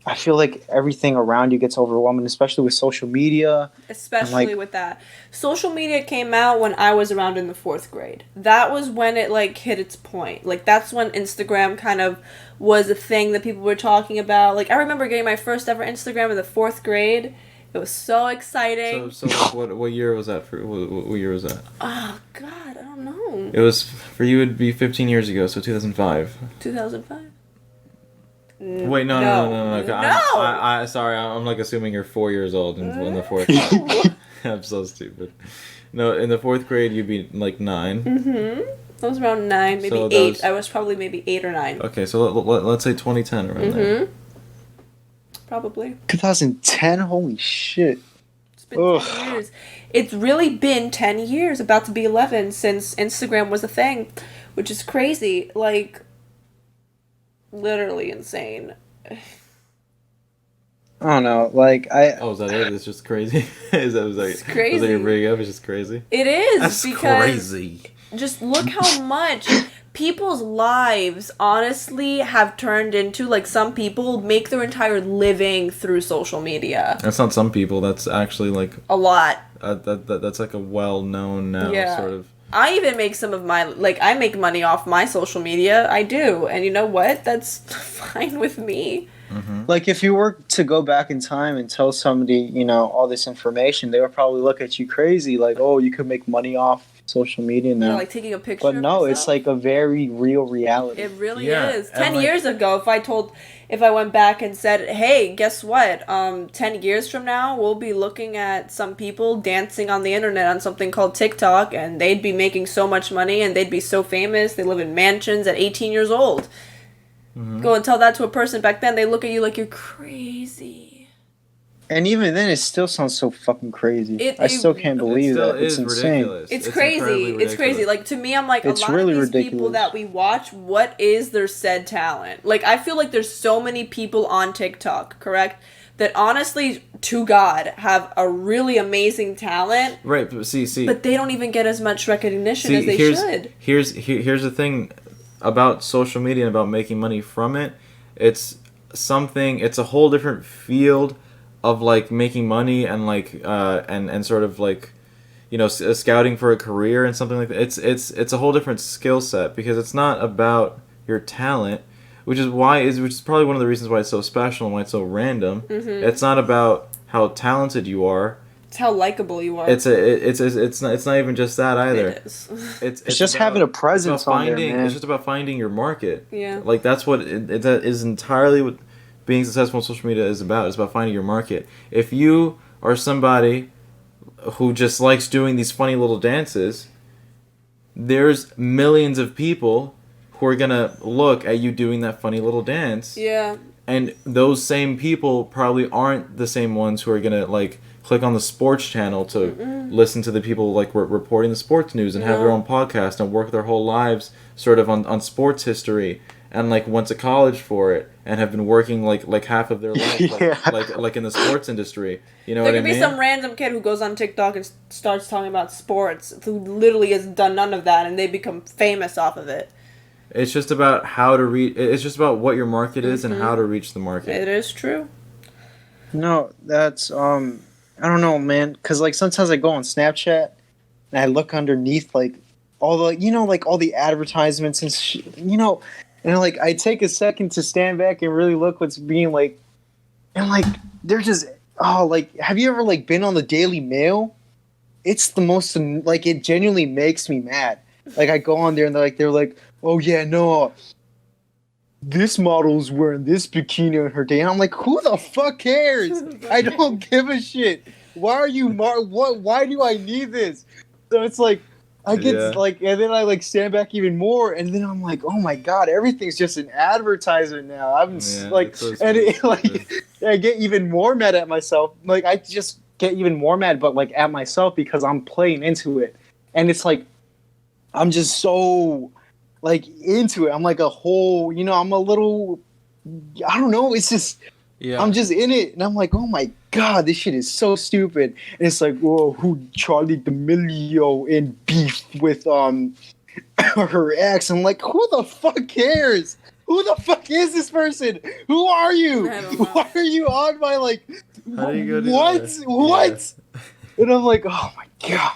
I feel like everything around you gets overwhelming, especially with social media. Especially with that. Social media came out when I was around in the 4th grade. That was when it, like, hit its point. Like, that's when Instagram kind of was a thing that people were talking about. Like, I remember getting my first ever Instagram in the 4th grade. It was so exciting. So like, what year was that? What year was that? Oh, God, I don't know. It was, for you, it would be 15 years ago, so 2005. 2005? Wait, no. I sorry, I'm like assuming you're 4 years old in the 4th grade. I'm so stupid. No, in the 4th grade you'd be like 9. Mm-hmm. I was around 9, maybe 8. I was probably maybe 8 or 9. Okay, so let's say 2010 around there. Probably. 2010? Holy shit. It's been 10 years. It's really been 10 years, about to be 11, since Instagram was a thing, which is crazy. Like, literally insane. I don't know, like Oh, is that it? It's just crazy. It's crazy. Was that your bring up? It's just crazy. It is. That's because crazy. Just look how much people's lives honestly have turned into, like, some people make their entire living through social media. That's not some people. That's actually like a lot. That's like a well-known now sort of. I even make some of my, like, I make money off my social media. I do. And you know what? That's fine with me. Mm-hmm. Like, if you were to go back in time and tell somebody, you know, all this information, they would probably look at you crazy. Like, oh, you could make money off social media now. Yeah, like taking a picture But no, of it's like a very real reality. It really is. 10 years ago, if I went back and said, hey, guess what? 10 years from now, we'll be looking at some people dancing on the internet on something called TikTok, and they'd be making so much money, and they'd be so famous. They live in mansions at 18 years old. Mm-hmm. Go and tell that to a person back then, they look at you like you're crazy. And even then, it still sounds so fucking crazy. I still can't believe that. It's insane. Ridiculous. It's crazy. It's crazy. Like, to me, I'm like, it's a lot really of these ridiculous. People that we watch, what is their said talent? Like, I feel like there's so many people on TikTok, correct? That honestly, to God, have a really amazing talent. Right, but see. But they don't even get as much recognition as they should. Here's the thing about social media and about making money from it. It's a whole different field of like making money and like and sort of like, you know, scouting for a career and something like that. It's a whole different skill set, because it's not about your talent, which is probably one of the reasons why it's so special and why it's so random. Mm-hmm. It's not about how talented you are. It's how likable you are. It's not even just that either. It is. It's just having a presence on there, man. It's just about finding your market. Yeah. Like, that's what it is entirely what being successful on social media is about. It's about finding your market. If you are somebody who just likes doing these funny little dances, there's millions of people who are gonna look at you doing that funny little dance. Yeah. And those same people probably aren't the same ones who are gonna like click on the sports channel to listen to the people like reporting the sports news and have their own podcast and work their whole lives sort of on sports history and like went to college for it and have been working like half of their life like in the sports industry. You know what I mean? There could be some random kid who goes on TikTok and starts talking about sports who literally has done none of that and they become famous off of it. It's just about how to reach. It's just about what your market is and how to reach the market. It is true. No, that's I don't know, man. Because like sometimes I go on Snapchat and I look underneath like all the like all the advertisements and and like I take a second to stand back and really look what's being like, and like they're just like have you ever like been on the Daily Mail? It's the most like it genuinely makes me mad. Like I go on there and they're like oh yeah no. This model's wearing this bikini on her day, and I'm like, who the fuck cares? I don't give a shit. Why are you why do I need this? So it's like I get like, and then I like stand back even more, and then I'm like, oh my god, everything's just an advertisement now. I'm like, and it, like I get even more mad at myself. Like I just get even more mad, but like at myself because I'm playing into it, and it's like I'm just so. Like into it, I'm like a whole, I'm a little, I don't know. It's just, I'm just in it, and I'm like, oh my god, this shit is so stupid. And it's like, whoa, who Charlie D'Amelio in beef with her ex? I'm like, who the fuck cares? Who the fuck is this person? Who are you? Why are you on my like? What? Yeah. And I'm like, oh my god.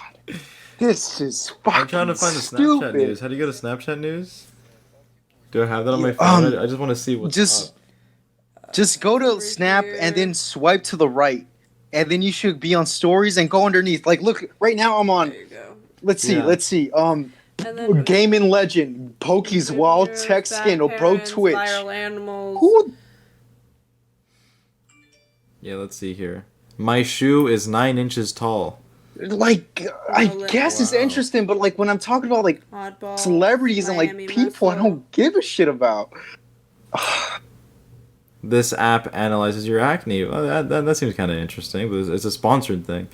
This is fucking I'm trying to find the stupid. Snapchat news. How do you go to Snapchat news? Do I have that on my phone? I just want to see what's up. Just go to Snap and then swipe to the right. And then you should be on stories and go underneath. Like, look, right now I'm on. There you go. Let's see. Gaming Legend, Pokey's Wild Tech Scandal, Bro Twitch. Viral animals. Who? Yeah, let's see here. My shoe is 9 inches tall. Like, I guess it's interesting, but like when I'm talking about like Oddball, celebrities Miami and like people, I don't give a shit about. This app analyzes your acne. Well, that seems kind of interesting, but it's a sponsored thing.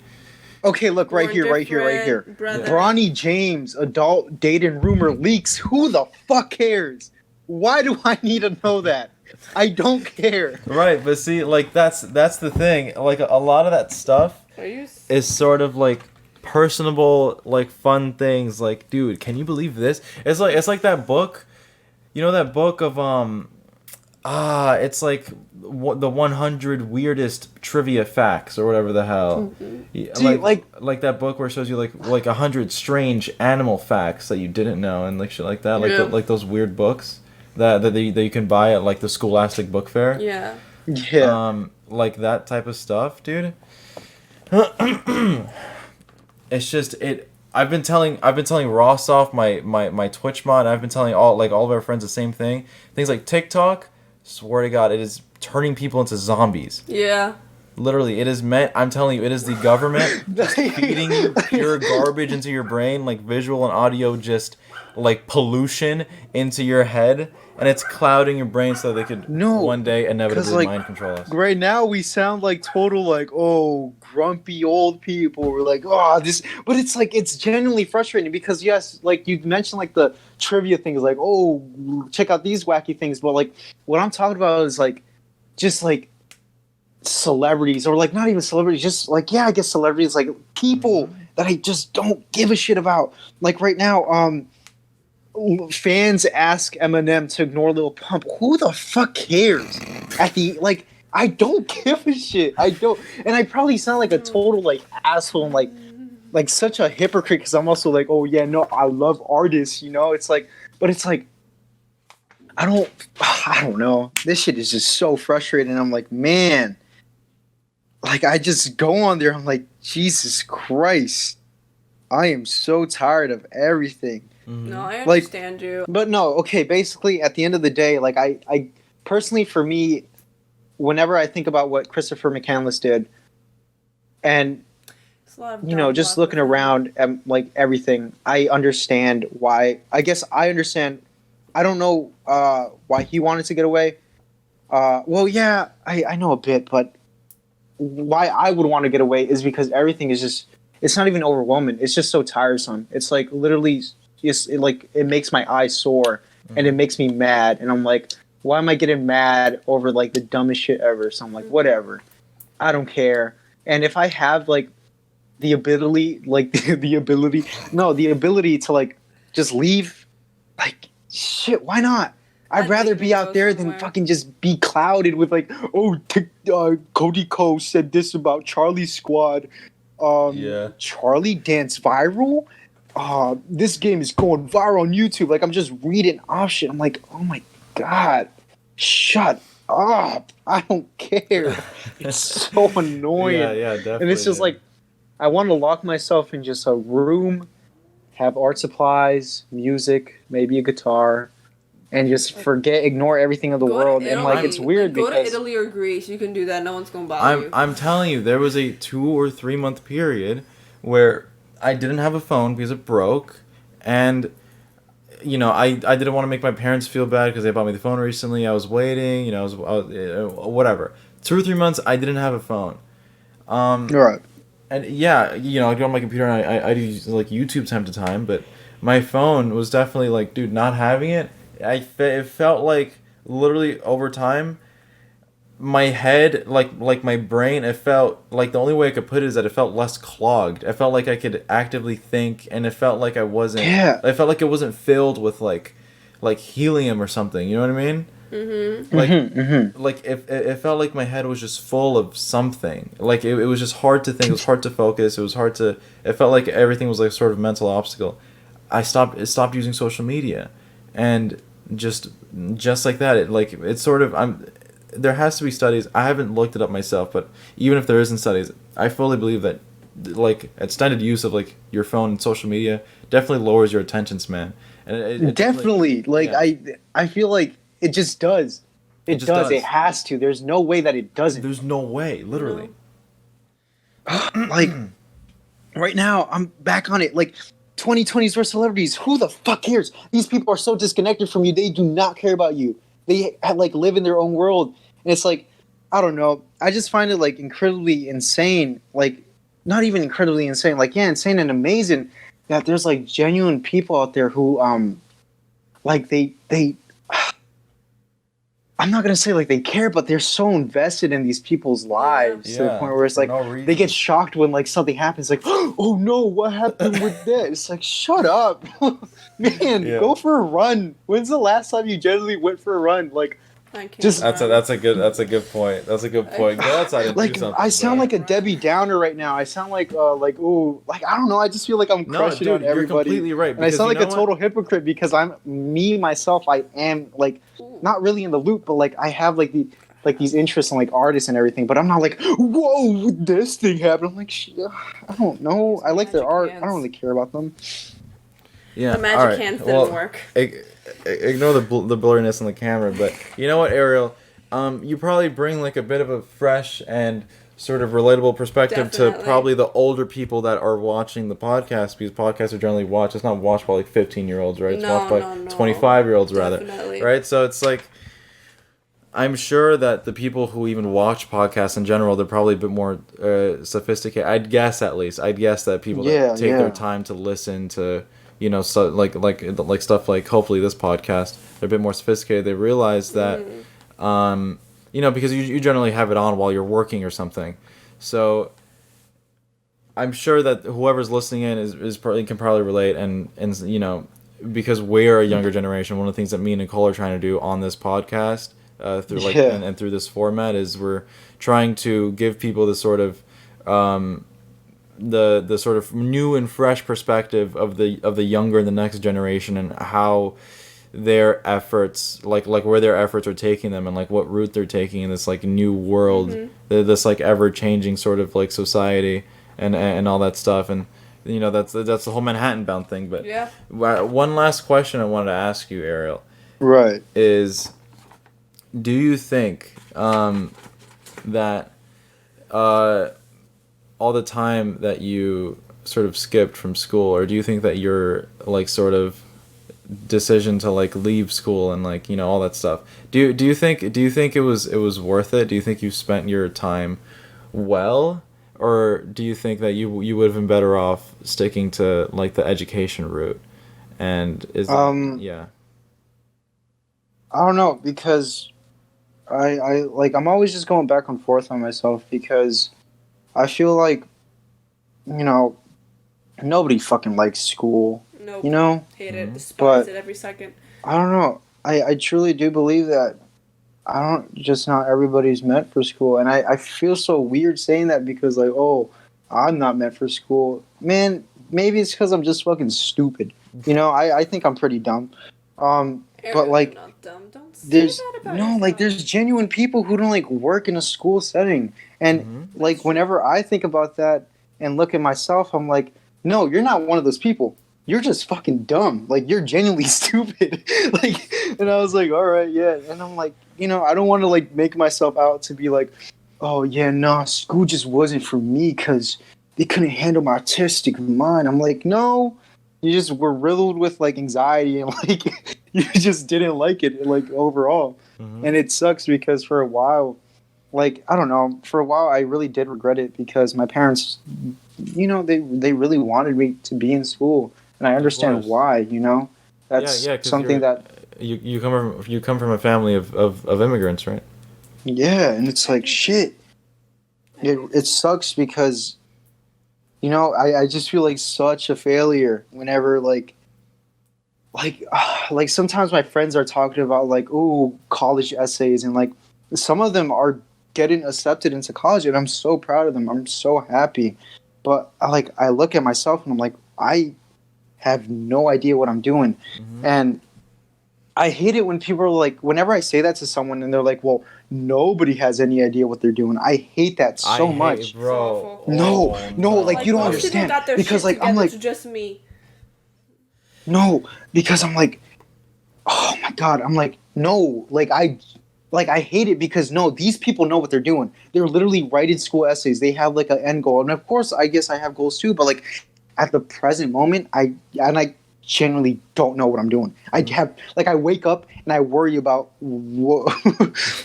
Okay, look right here. Bronny James, adult dating rumor leaks. Who the fuck cares? Why do I need to know that? I don't care. Right, but see, like that's the thing. Like a lot of that stuff is sort of like personable, like fun things. Like, dude, can you believe this? It's like that book. You know that book of it's like the 100 weirdest trivia facts or whatever the hell. Mm-hmm. Like that book where it shows you like 100 strange animal facts that you didn't know and like shit like that. Like like those weird books that you can buy at like the Scholastic Book Fair. Yeah. Like that type of stuff, dude. It's just it. I've been telling Ross off my Twitch mod. And I've been telling all of our friends the same thing. Things like TikTok. Swear to God, it is turning people into zombies. Yeah. Literally, it is meant. I'm telling you, it is the government just feeding you pure garbage into your brain, like visual and audio, just like pollution into your head, and it's clouding your brain so they could one day inevitably mind control us. Right now, we sound like total like grumpy old people. We're like this, but it's like it's genuinely frustrating because yes, like you mentioned like the trivia things, like check out these wacky things, but like what I'm talking about is like just like celebrities or like not even celebrities, just like I guess celebrities, like people that I just don't give a shit about. Like right now, fans ask Eminem to ignore Lil Pump. Who the fuck cares? I don't give a shit. I don't, and I probably sound like a total like asshole and like such a hypocrite because I'm also like, I love artists, It's like, but it's like, I don't know. This shit is just so frustrating. I'm like, man, like I just go on there. I'm like, Jesus Christ, I am so tired of everything. Mm-hmm. No, I understand you. But no, okay, basically at the end of the day, like I personally, for me, whenever I think about what Christopher McCandless did and just looking around at like everything, I understand why. I guess I understand. I don't know why he wanted to get away, Well, yeah, I know a bit, but why I would want to get away is because everything is just, it's not even overwhelming. It's just so tiresome. It's like literally, it makes my eyes sore and it makes me mad. And I'm like, why am I getting mad over like the dumbest shit ever? So I'm like, whatever. I don't care. And if I have like the ability, like the ability to like just leave, like shit, why not? I'd rather be out there than fucking just be clouded with like, oh, Cody Ko said this about Charlie Squad. Charlie dance viral. This game is going viral on YouTube. Like I'm just reading off shit. I'm like, oh my god, shut up! I don't care. It's so annoying. Yeah, definitely. And it's just like, I want to lock myself in just a room, have art supplies, music, maybe a guitar, and just ignore everything of the world. And like, it's weird because go to Italy or Greece. You can do that. No one's gonna bother you. I'm telling you, there was a 2 or 3 month period where I didn't have a phone because it broke, and you know, I didn't want to make my parents feel bad because they bought me the phone recently. I was waiting, you know, I was whatever. 2 or 3 months, I didn't have a phone. right. And yeah, you know, I go on my computer and I do like YouTube time to time, but my phone was definitely like, dude, not having it. It felt like literally over time, my head, like my brain, it felt like the only way I could put it is that it felt less clogged. I felt like I could actively think, and it felt like I wasn't. Yeah. I felt like it wasn't filled with like helium or something. You know what I mean? Mm-hmm. Like, like it felt like my head was just full of something. Like it was just hard to think. It was hard to focus. It was hard to. It felt like everything was like sort of mental obstacle. I stopped using social media, and just like that, it's sort of there has to be studies. I haven't looked it up myself, but even if there isn't studies, I fully believe that like extended use of like your phone and social media definitely lowers your attention span. And it definitely like yeah. I feel like it just does. It just does. It has to. There's no way that it doesn't. There's no way, literally. Like right now, I'm back on it. Like 2020s for celebrities. Who the fuck cares? These people are so disconnected from you. They do not care about you. They like live in their own world, and it's like, I don't know. I just find it like incredibly insane. Like, not even incredibly insane. Like, yeah, insane and amazing that there's like genuine people out there who like they I'm not gonna say like they care, but they're so invested in these people's lives to the point where it's like they get shocked when like something happens. Like, oh no, what happened with that? It's like, shut up, man. Go for a run. When's the last time you generally went for a run? Like, that's a good point. That's a good point. Go outside and like, do something. I sound like a Debbie Downer right now. I sound like ooh, like I don't know. I just feel like I'm crushing on everybody. You're completely right. And I sound like a total hypocrite because I'm me myself. I am like not really in the loop, but like I have like these interests in like artists and everything. But I'm not like, whoa, this thing happened. I'm like, I don't know. I like their art. I don't really care about them. Yeah, the magic hands didn't work. Ignore the blurriness on the camera, but you know what, Ariel? You probably bring like a bit of a fresh and sort of relatable perspective to probably the older people that are watching the podcast, because podcasts are generally watched. It's not watched by like 15-year-olds, right? It's watched by 25-year-olds rather, right? So it's like, I'm sure that the people who even watch podcasts in general, they're probably a bit more sophisticated. I'd guess that people that take their time to listen to, you know, so like stuff like hopefully this podcast, they're a bit more sophisticated. They realize that, you know, because you generally have it on while you're working or something. So I'm sure that whoever's listening in is probably can probably relate, and you know, because we're a younger generation, one of the things that me and Nicole are trying to do on this podcast through like and through this format is we're trying to give people the sort of the sort of new and fresh perspective of the younger and the next generation, and how their efforts like where their efforts are taking them, and like what route they're taking in this like new world, this like ever changing sort of like society and all that stuff. And you know, that's the whole Manhattan Bound thing. But one last question I wanted to ask you, Ariel, right, is do you think that all the time that you sort of skipped from school, or do you think that you're like sort of decision to like leave school and like all that stuff. Do you think it was worth it? Do you think you spent your time well, or do you think that you would have been better off sticking to like the education route? And is that, yeah. I don't know, because I like I'm always just going back and forth on myself, because I feel like nobody fucking likes school. Nope. Hate it. Despise it every second. I don't know. I truly do believe that not everybody's meant for school. And I feel so weird saying that, because like, oh, I'm not meant for school. Man, maybe it's because I'm just fucking stupid. I think I'm pretty dumb. But like, not dumb. Don't say there's that about yourself. like there's genuine people who don't like work in a school setting. And like whenever I think about that and look at myself, I'm like, no, you're not one of those people. You're just fucking dumb. Like, you're genuinely stupid. Like, and I was like, all right, yeah. And I'm like, I don't want to like make myself out to be like, oh yeah, nah, school just wasn't for me because they couldn't handle my artistic mind. I'm like, no, you just were riddled with like anxiety and like you just didn't like it like overall. And it sucks because for a while, like, I don't know, for a while I really did regret it, because my parents, they really wanted me to be in school. And I understand why, That's something that you come from a family of immigrants, right? Yeah, and it's like shit. It sucks because, I just feel like such a failure whenever like sometimes my friends are talking about like, ooh, college essays, and like some of them are getting accepted into college, and I'm so proud of them. I'm so happy. But I look at myself and I'm like, I have no idea what I'm doing. And I hate it when people are like, whenever I say that to someone and they're like, well, nobody has any idea what they're doing. I hate that so much. Bro. No, like you don't understand. Because like I'm like, it's just me. No, because I'm like, oh my God, I'm like, no, I hate it because no, these people know what they're doing. They're literally writing school essays. They have like an end goal. And of course, I guess I have goals too, but like at the present moment, I genuinely don't know what I'm doing. I wake up and I worry about what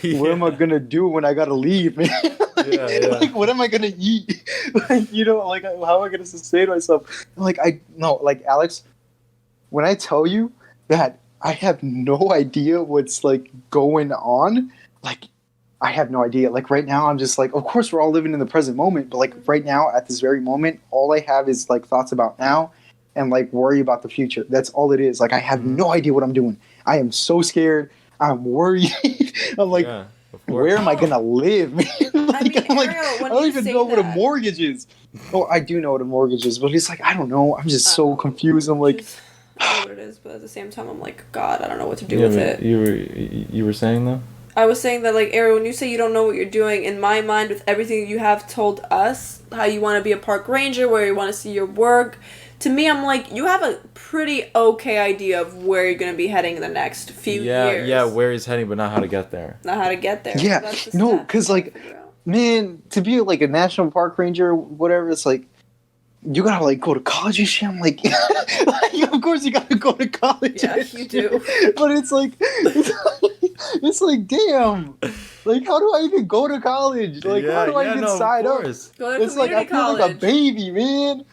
am I going to do when I got to leave, man? Like, what am I going to eat? Like, how am I going to sustain myself? Like, Alex, when I tell you that I have no idea what's like going on, like I have no idea. Like right now I'm just like, of course we're all living in the present moment, but like right now at this very moment, all I have is like thoughts about now and like worry about the future. That's all it is. Like I have no idea what I'm doing. I am so scared. I'm worried. I'm like, where am I gonna live? I don't even know what a mortgage is. Oh, I do know what a mortgage is, but it's like, I don't know. I'm just so confused. I'm like, I know what it is, but at the same time, I'm like, God, I don't know what to do with it. You were saying though? I was saying that, like, Ariel, when you say you don't know what you're doing, in my mind, with everything you have told us, how you want to be a park ranger, where you want to see your work, to me, I'm like, you have a pretty okay idea of where you're going to be heading in the next few years. Yeah, where he's heading, but not how to get there. Not how to get there. Yeah, no, because, like, man, to be, like, a national park ranger or whatever, it's like, you gotta like go to college and shit. I'm like, of course you gotta go to college. Yeah, you do. But it's like, damn. Like, how do I even go to college? Like, how do I even sign up? Go to it's like I feel college. like a baby, man.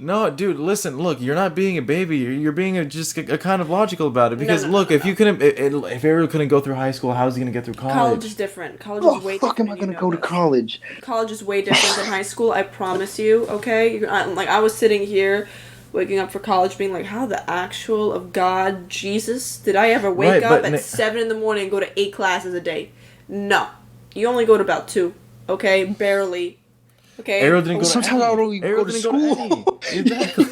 No, dude, listen, look, you're not being a baby. You're being just a kind of logical about it. Because look, if you couldn't, if Ariel couldn't go through high school, how's he gonna get through college? College is different. College is way different. Fuck am I gonna go to college? College is way different than high school. I promise you. Okay, like I was sitting here, waking up for college, being like, how the actual of God, Jesus, did I ever wake up at 7 in the morning and go to 8 classes a day? No, you only go to about 2. Okay, barely. Okay. Ariel didn't go to sometimes I don't even go to school. Exactly.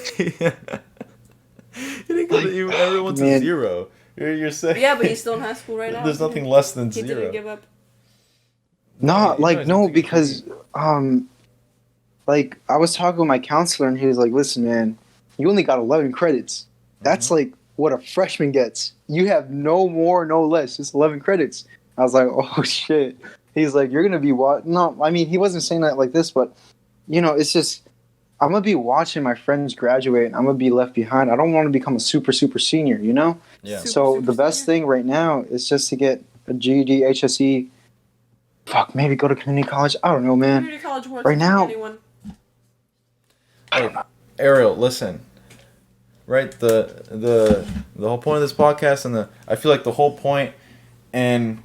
He didn't go to Ariel went to 0. You're saying. Yeah, but he's still in high school right now. There's nothing less than 0. He didn't give up. No, because like I was talking with my counselor and he was like, "Listen, man, you only got 11 credits. That's like what a freshman gets. You have no more, no less, just 11 credits." I was like, "Oh shit." He's like, "You're gonna be what?" No, I mean he wasn't saying that like this, but it's just I'm gonna be watching my friends graduate, and I'm gonna be left behind. I don't want to become a super senior, you know. Yeah. So the best thing right now is just to get a GED, HSE. Fuck, maybe go to community college. I don't know, man. Community college works Right now. anyone. Hey, Ariel, listen. Right, the whole point of this podcast, and I feel like the whole point and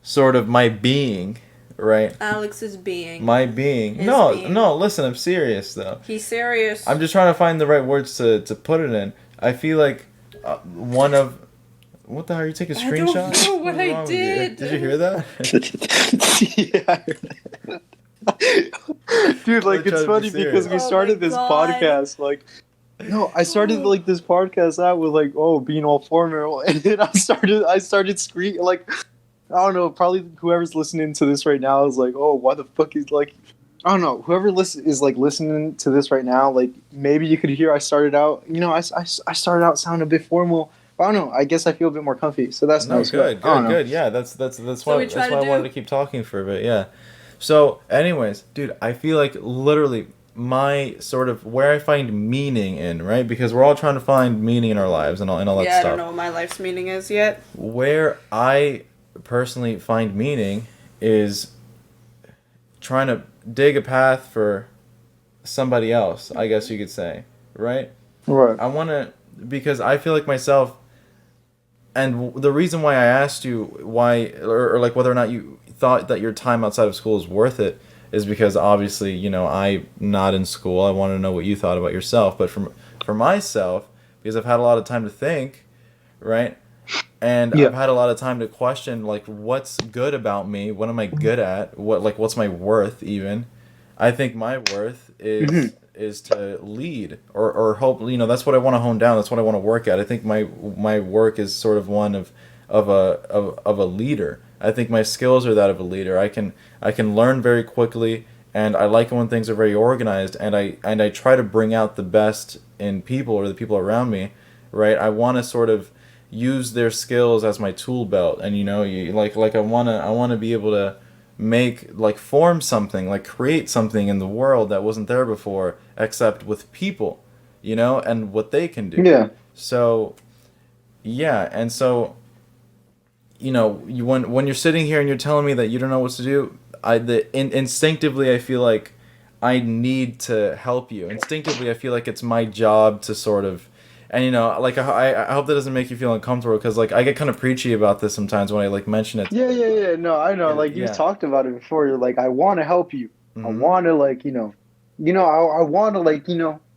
sort of my being, right? Alex's being. My being. His No, being. no. Listen, I'm serious though. He's serious. I'm just trying to find the right words to put it in. I feel like one of. What the hell? Are you taking screenshots? I don't know what What's I wrong with you? did. Did you hear that? Yeah, I heard that. Dude, like, I'm trying it's to be funny serious. because we Oh started my this God. podcast like. No, I started like this podcast out with like, oh, being all formal, and then I started screaming like, I don't know, probably whoever's listening to this right now is like, oh, why the fuck is like, I don't know, whoever is like listening to this right now, like maybe you could hear I started out, you know, I started out sounding a bit formal. I don't know. I guess I feel a bit more comfy, so that's No, nice. good. Yeah, that's why we try I to wanted do. to keep talking for a bit. Yeah. So, anyways, dude, I feel like literally my sort of where I find meaning in, right? Because we're all trying to find meaning in our lives and all that yeah, stuff. I don't know what my life's meaning is yet. Where I personally find meaning is trying to dig a path for somebody else, I guess you could say, right? Right. I want to, because I feel like myself, and the reason why I asked you why, or like whether or not you thought that your time outside of school is worth it, is because obviously, you know, I'm not in school. I want to know what you thought about yourself. But for myself, because I've had a lot of time to think, right? And Yeah. I've had a lot of time to question, like, what's good about me? What am I good at? What's my worth even? I think my worth is to lead or help. You know, that's what I want to hone down. That's what I want to work at. I think my work is sort of one of a leader. I think my skills are that of a leader. I can learn very quickly, and I like it when things are very organized. And I try to bring out the best in people or the people around me, right? I want to sort of use their skills as my tool belt, and you know, I want to be able to form something, like create something in the world that wasn't there before, except with people, you know, and what they can do. Yeah. So, yeah, and so, you know, when you're sitting here and you're telling me that you don't know what to do, instinctively I feel like I need to help you. Instinctively, I feel like it's my job to sort of, and you know, like I hope that doesn't make you feel uncomfortable, because like I get kind of preachy about this sometimes when I like mention it. Yeah. No, I know. Yeah, Like, yeah. you've talked about it before. You're like, I want to help you. I Mhm. want to, like, I want to, like,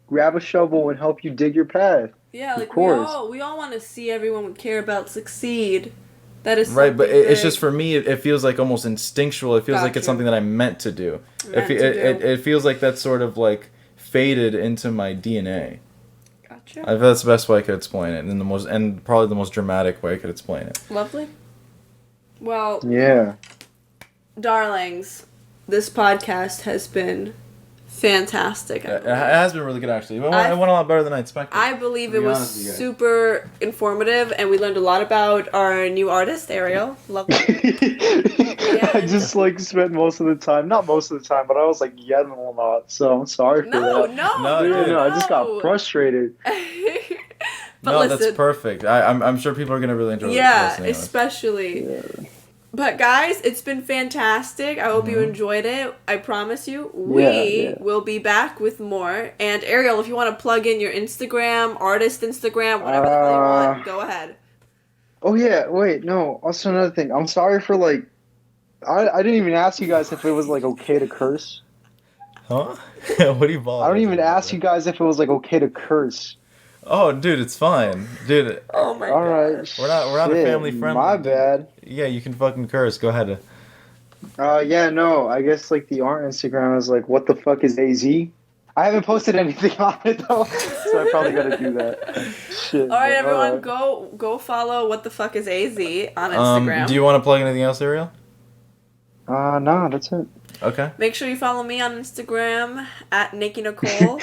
grab a shovel and help you dig your path. Yeah, like course. we all want to see everyone we care about succeed. That is Right, but something it's big. just for me. It feels like almost instinctual. It feels like it's Gotcha. something that I'm meant to do. Meant to do. It feels like that's sort of like faded into my DNA. Gotcha. I feel that's the best way I could explain it, and probably the most dramatic way I could explain it. Lovely. Well, Yeah. darlings, this podcast has been fantastic. It has been really good, actually. It went a lot better than I expected. I believe To it be was honest with you guys. super informative, and we learned a lot about our new artist, Ariel. Lovely. I just like spent most of the time, not most of the time, but I was like yelling a lot. So I'm sorry for No, that. no, dude. No, I just got frustrated. But no, listen, that's perfect. I'm sure people are gonna really enjoy yeah, listening to it. especially. Yeah. But guys, it's been fantastic. I hope you enjoyed it. I promise you, we Yeah. will be back with more. And Ariel, if you want to plug in your Instagram, artist Instagram, whatever the hell you want, go ahead. Oh yeah, wait, no. Also another thing, I'm sorry for like, I didn't even ask you guys if it was like okay to curse. Huh? What do you I don't even ask you guys if it was like okay to curse. Oh, dude, it's fine, dude. Oh my All god. right. We're not a shit, family friendly. My bad. Yeah, you can fucking curse. Go ahead. Yeah, no. I guess like the art Instagram is like, what the fuck is AZ? I haven't posted anything on it though, so I probably gotta do that. Shit. All right, but everyone, alright. go follow What the Fuck is AZ on Instagram. Do you want to plug anything else, Ariel? No, that's it. Okay. Make sure you follow me on Instagram at Nikki Nicole,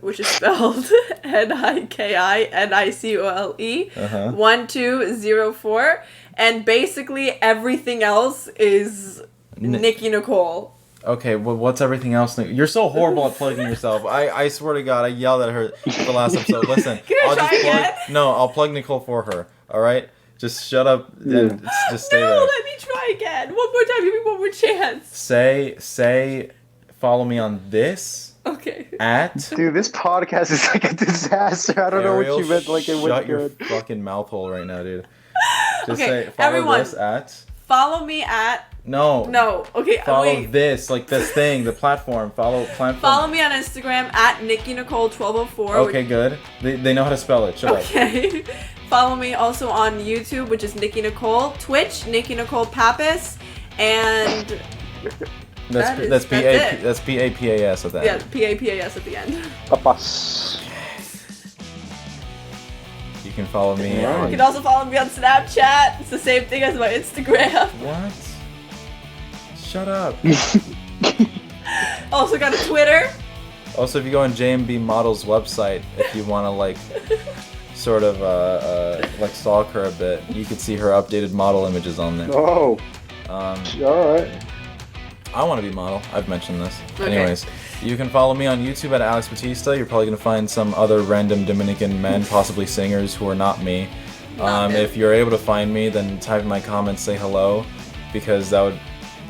which is spelled NIKINICOLE 1204, and basically everything else is Nikki Nicole. Okay, well, what's everything else? You're so horrible at plugging yourself. I swear to God, I yelled at her the last episode. Listen, Can I try again? I'll plug Nicole for her. All right, just shut up and just stay there. No, let me try again. One more time. Give me one more chance. Say, follow me on this. Okay. Dude, this podcast is like a disaster. I don't know what you meant. Like it went good. Shut your fucking mouth hole right now, dude. Just okay, say follow everyone, this at. Follow me at. No. Okay. Follow wait. this, like this thing, the platform. Follow me on Instagram at NikkiNicole1204. Okay, good. They know how to spell it. Shut up. Okay. Follow me also on YouTube, which is Nikki Nicole. Twitch, Nikki Nicole Pappas, and that's P-A-P-A-S at the end. Yeah, P-A-P-A-S at the end. Papas. You can follow me. You can also follow me on Snapchat. It's the same thing as my Instagram. What? Shut up. Also got a Twitter. Also, if you go on JMB Model's website, if you want to like sort of like stalk her a bit, you can see her updated model images on there. Oh. All right. I want to be model. I've mentioned this. Okay. Anyways, you can follow me on YouTube at Alex Batista. You're probably going to find some other random Dominican men, possibly singers, who are not me. If you're able to find me, then type in my comments, say hello, because that would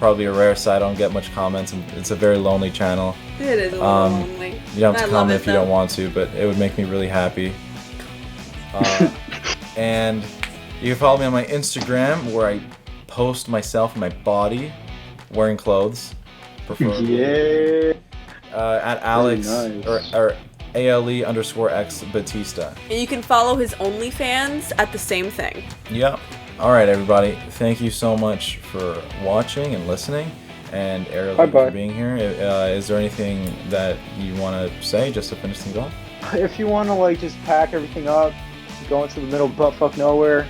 probably be a rare sight. I don't get much comments, and it's a very lonely channel. It is a little lonely. You don't have to comment if you don't want to, but it would make me really happy. And you can follow me on my Instagram, where I post myself and my body wearing clothes, preferably. Yeah. At Alex nice. or ALE_X Batista. And you can follow his OnlyFans at the same thing. Yep. All right, everybody. Thank you so much for watching and listening. And Ariel, thank you for being here. Is there anything that you want to say just to finish things off? If you want to like just pack everything up, go into the middle of buttfuck nowhere,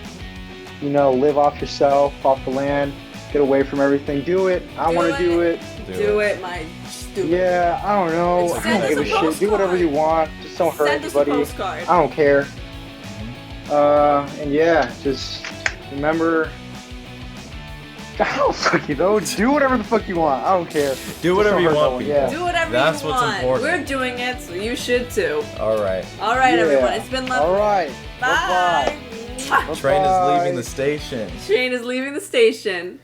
live off yourself, off the land, get away from everything, do it. I want to do it. Do it, my stupid. Yeah, I don't know. I don't give a shit. Do whatever you want. Just don't hurt anybody. I don't care. And yeah, just remember. I don't fucking know. Do whatever the fuck you want. I don't care. Do whatever you want, people. Yeah. Do whatever That's you want. what's important. We're doing it, so you should too. All right. All right, everyone. It's been lovely. All right. Bye. Train is leaving the station. Train is leaving the station.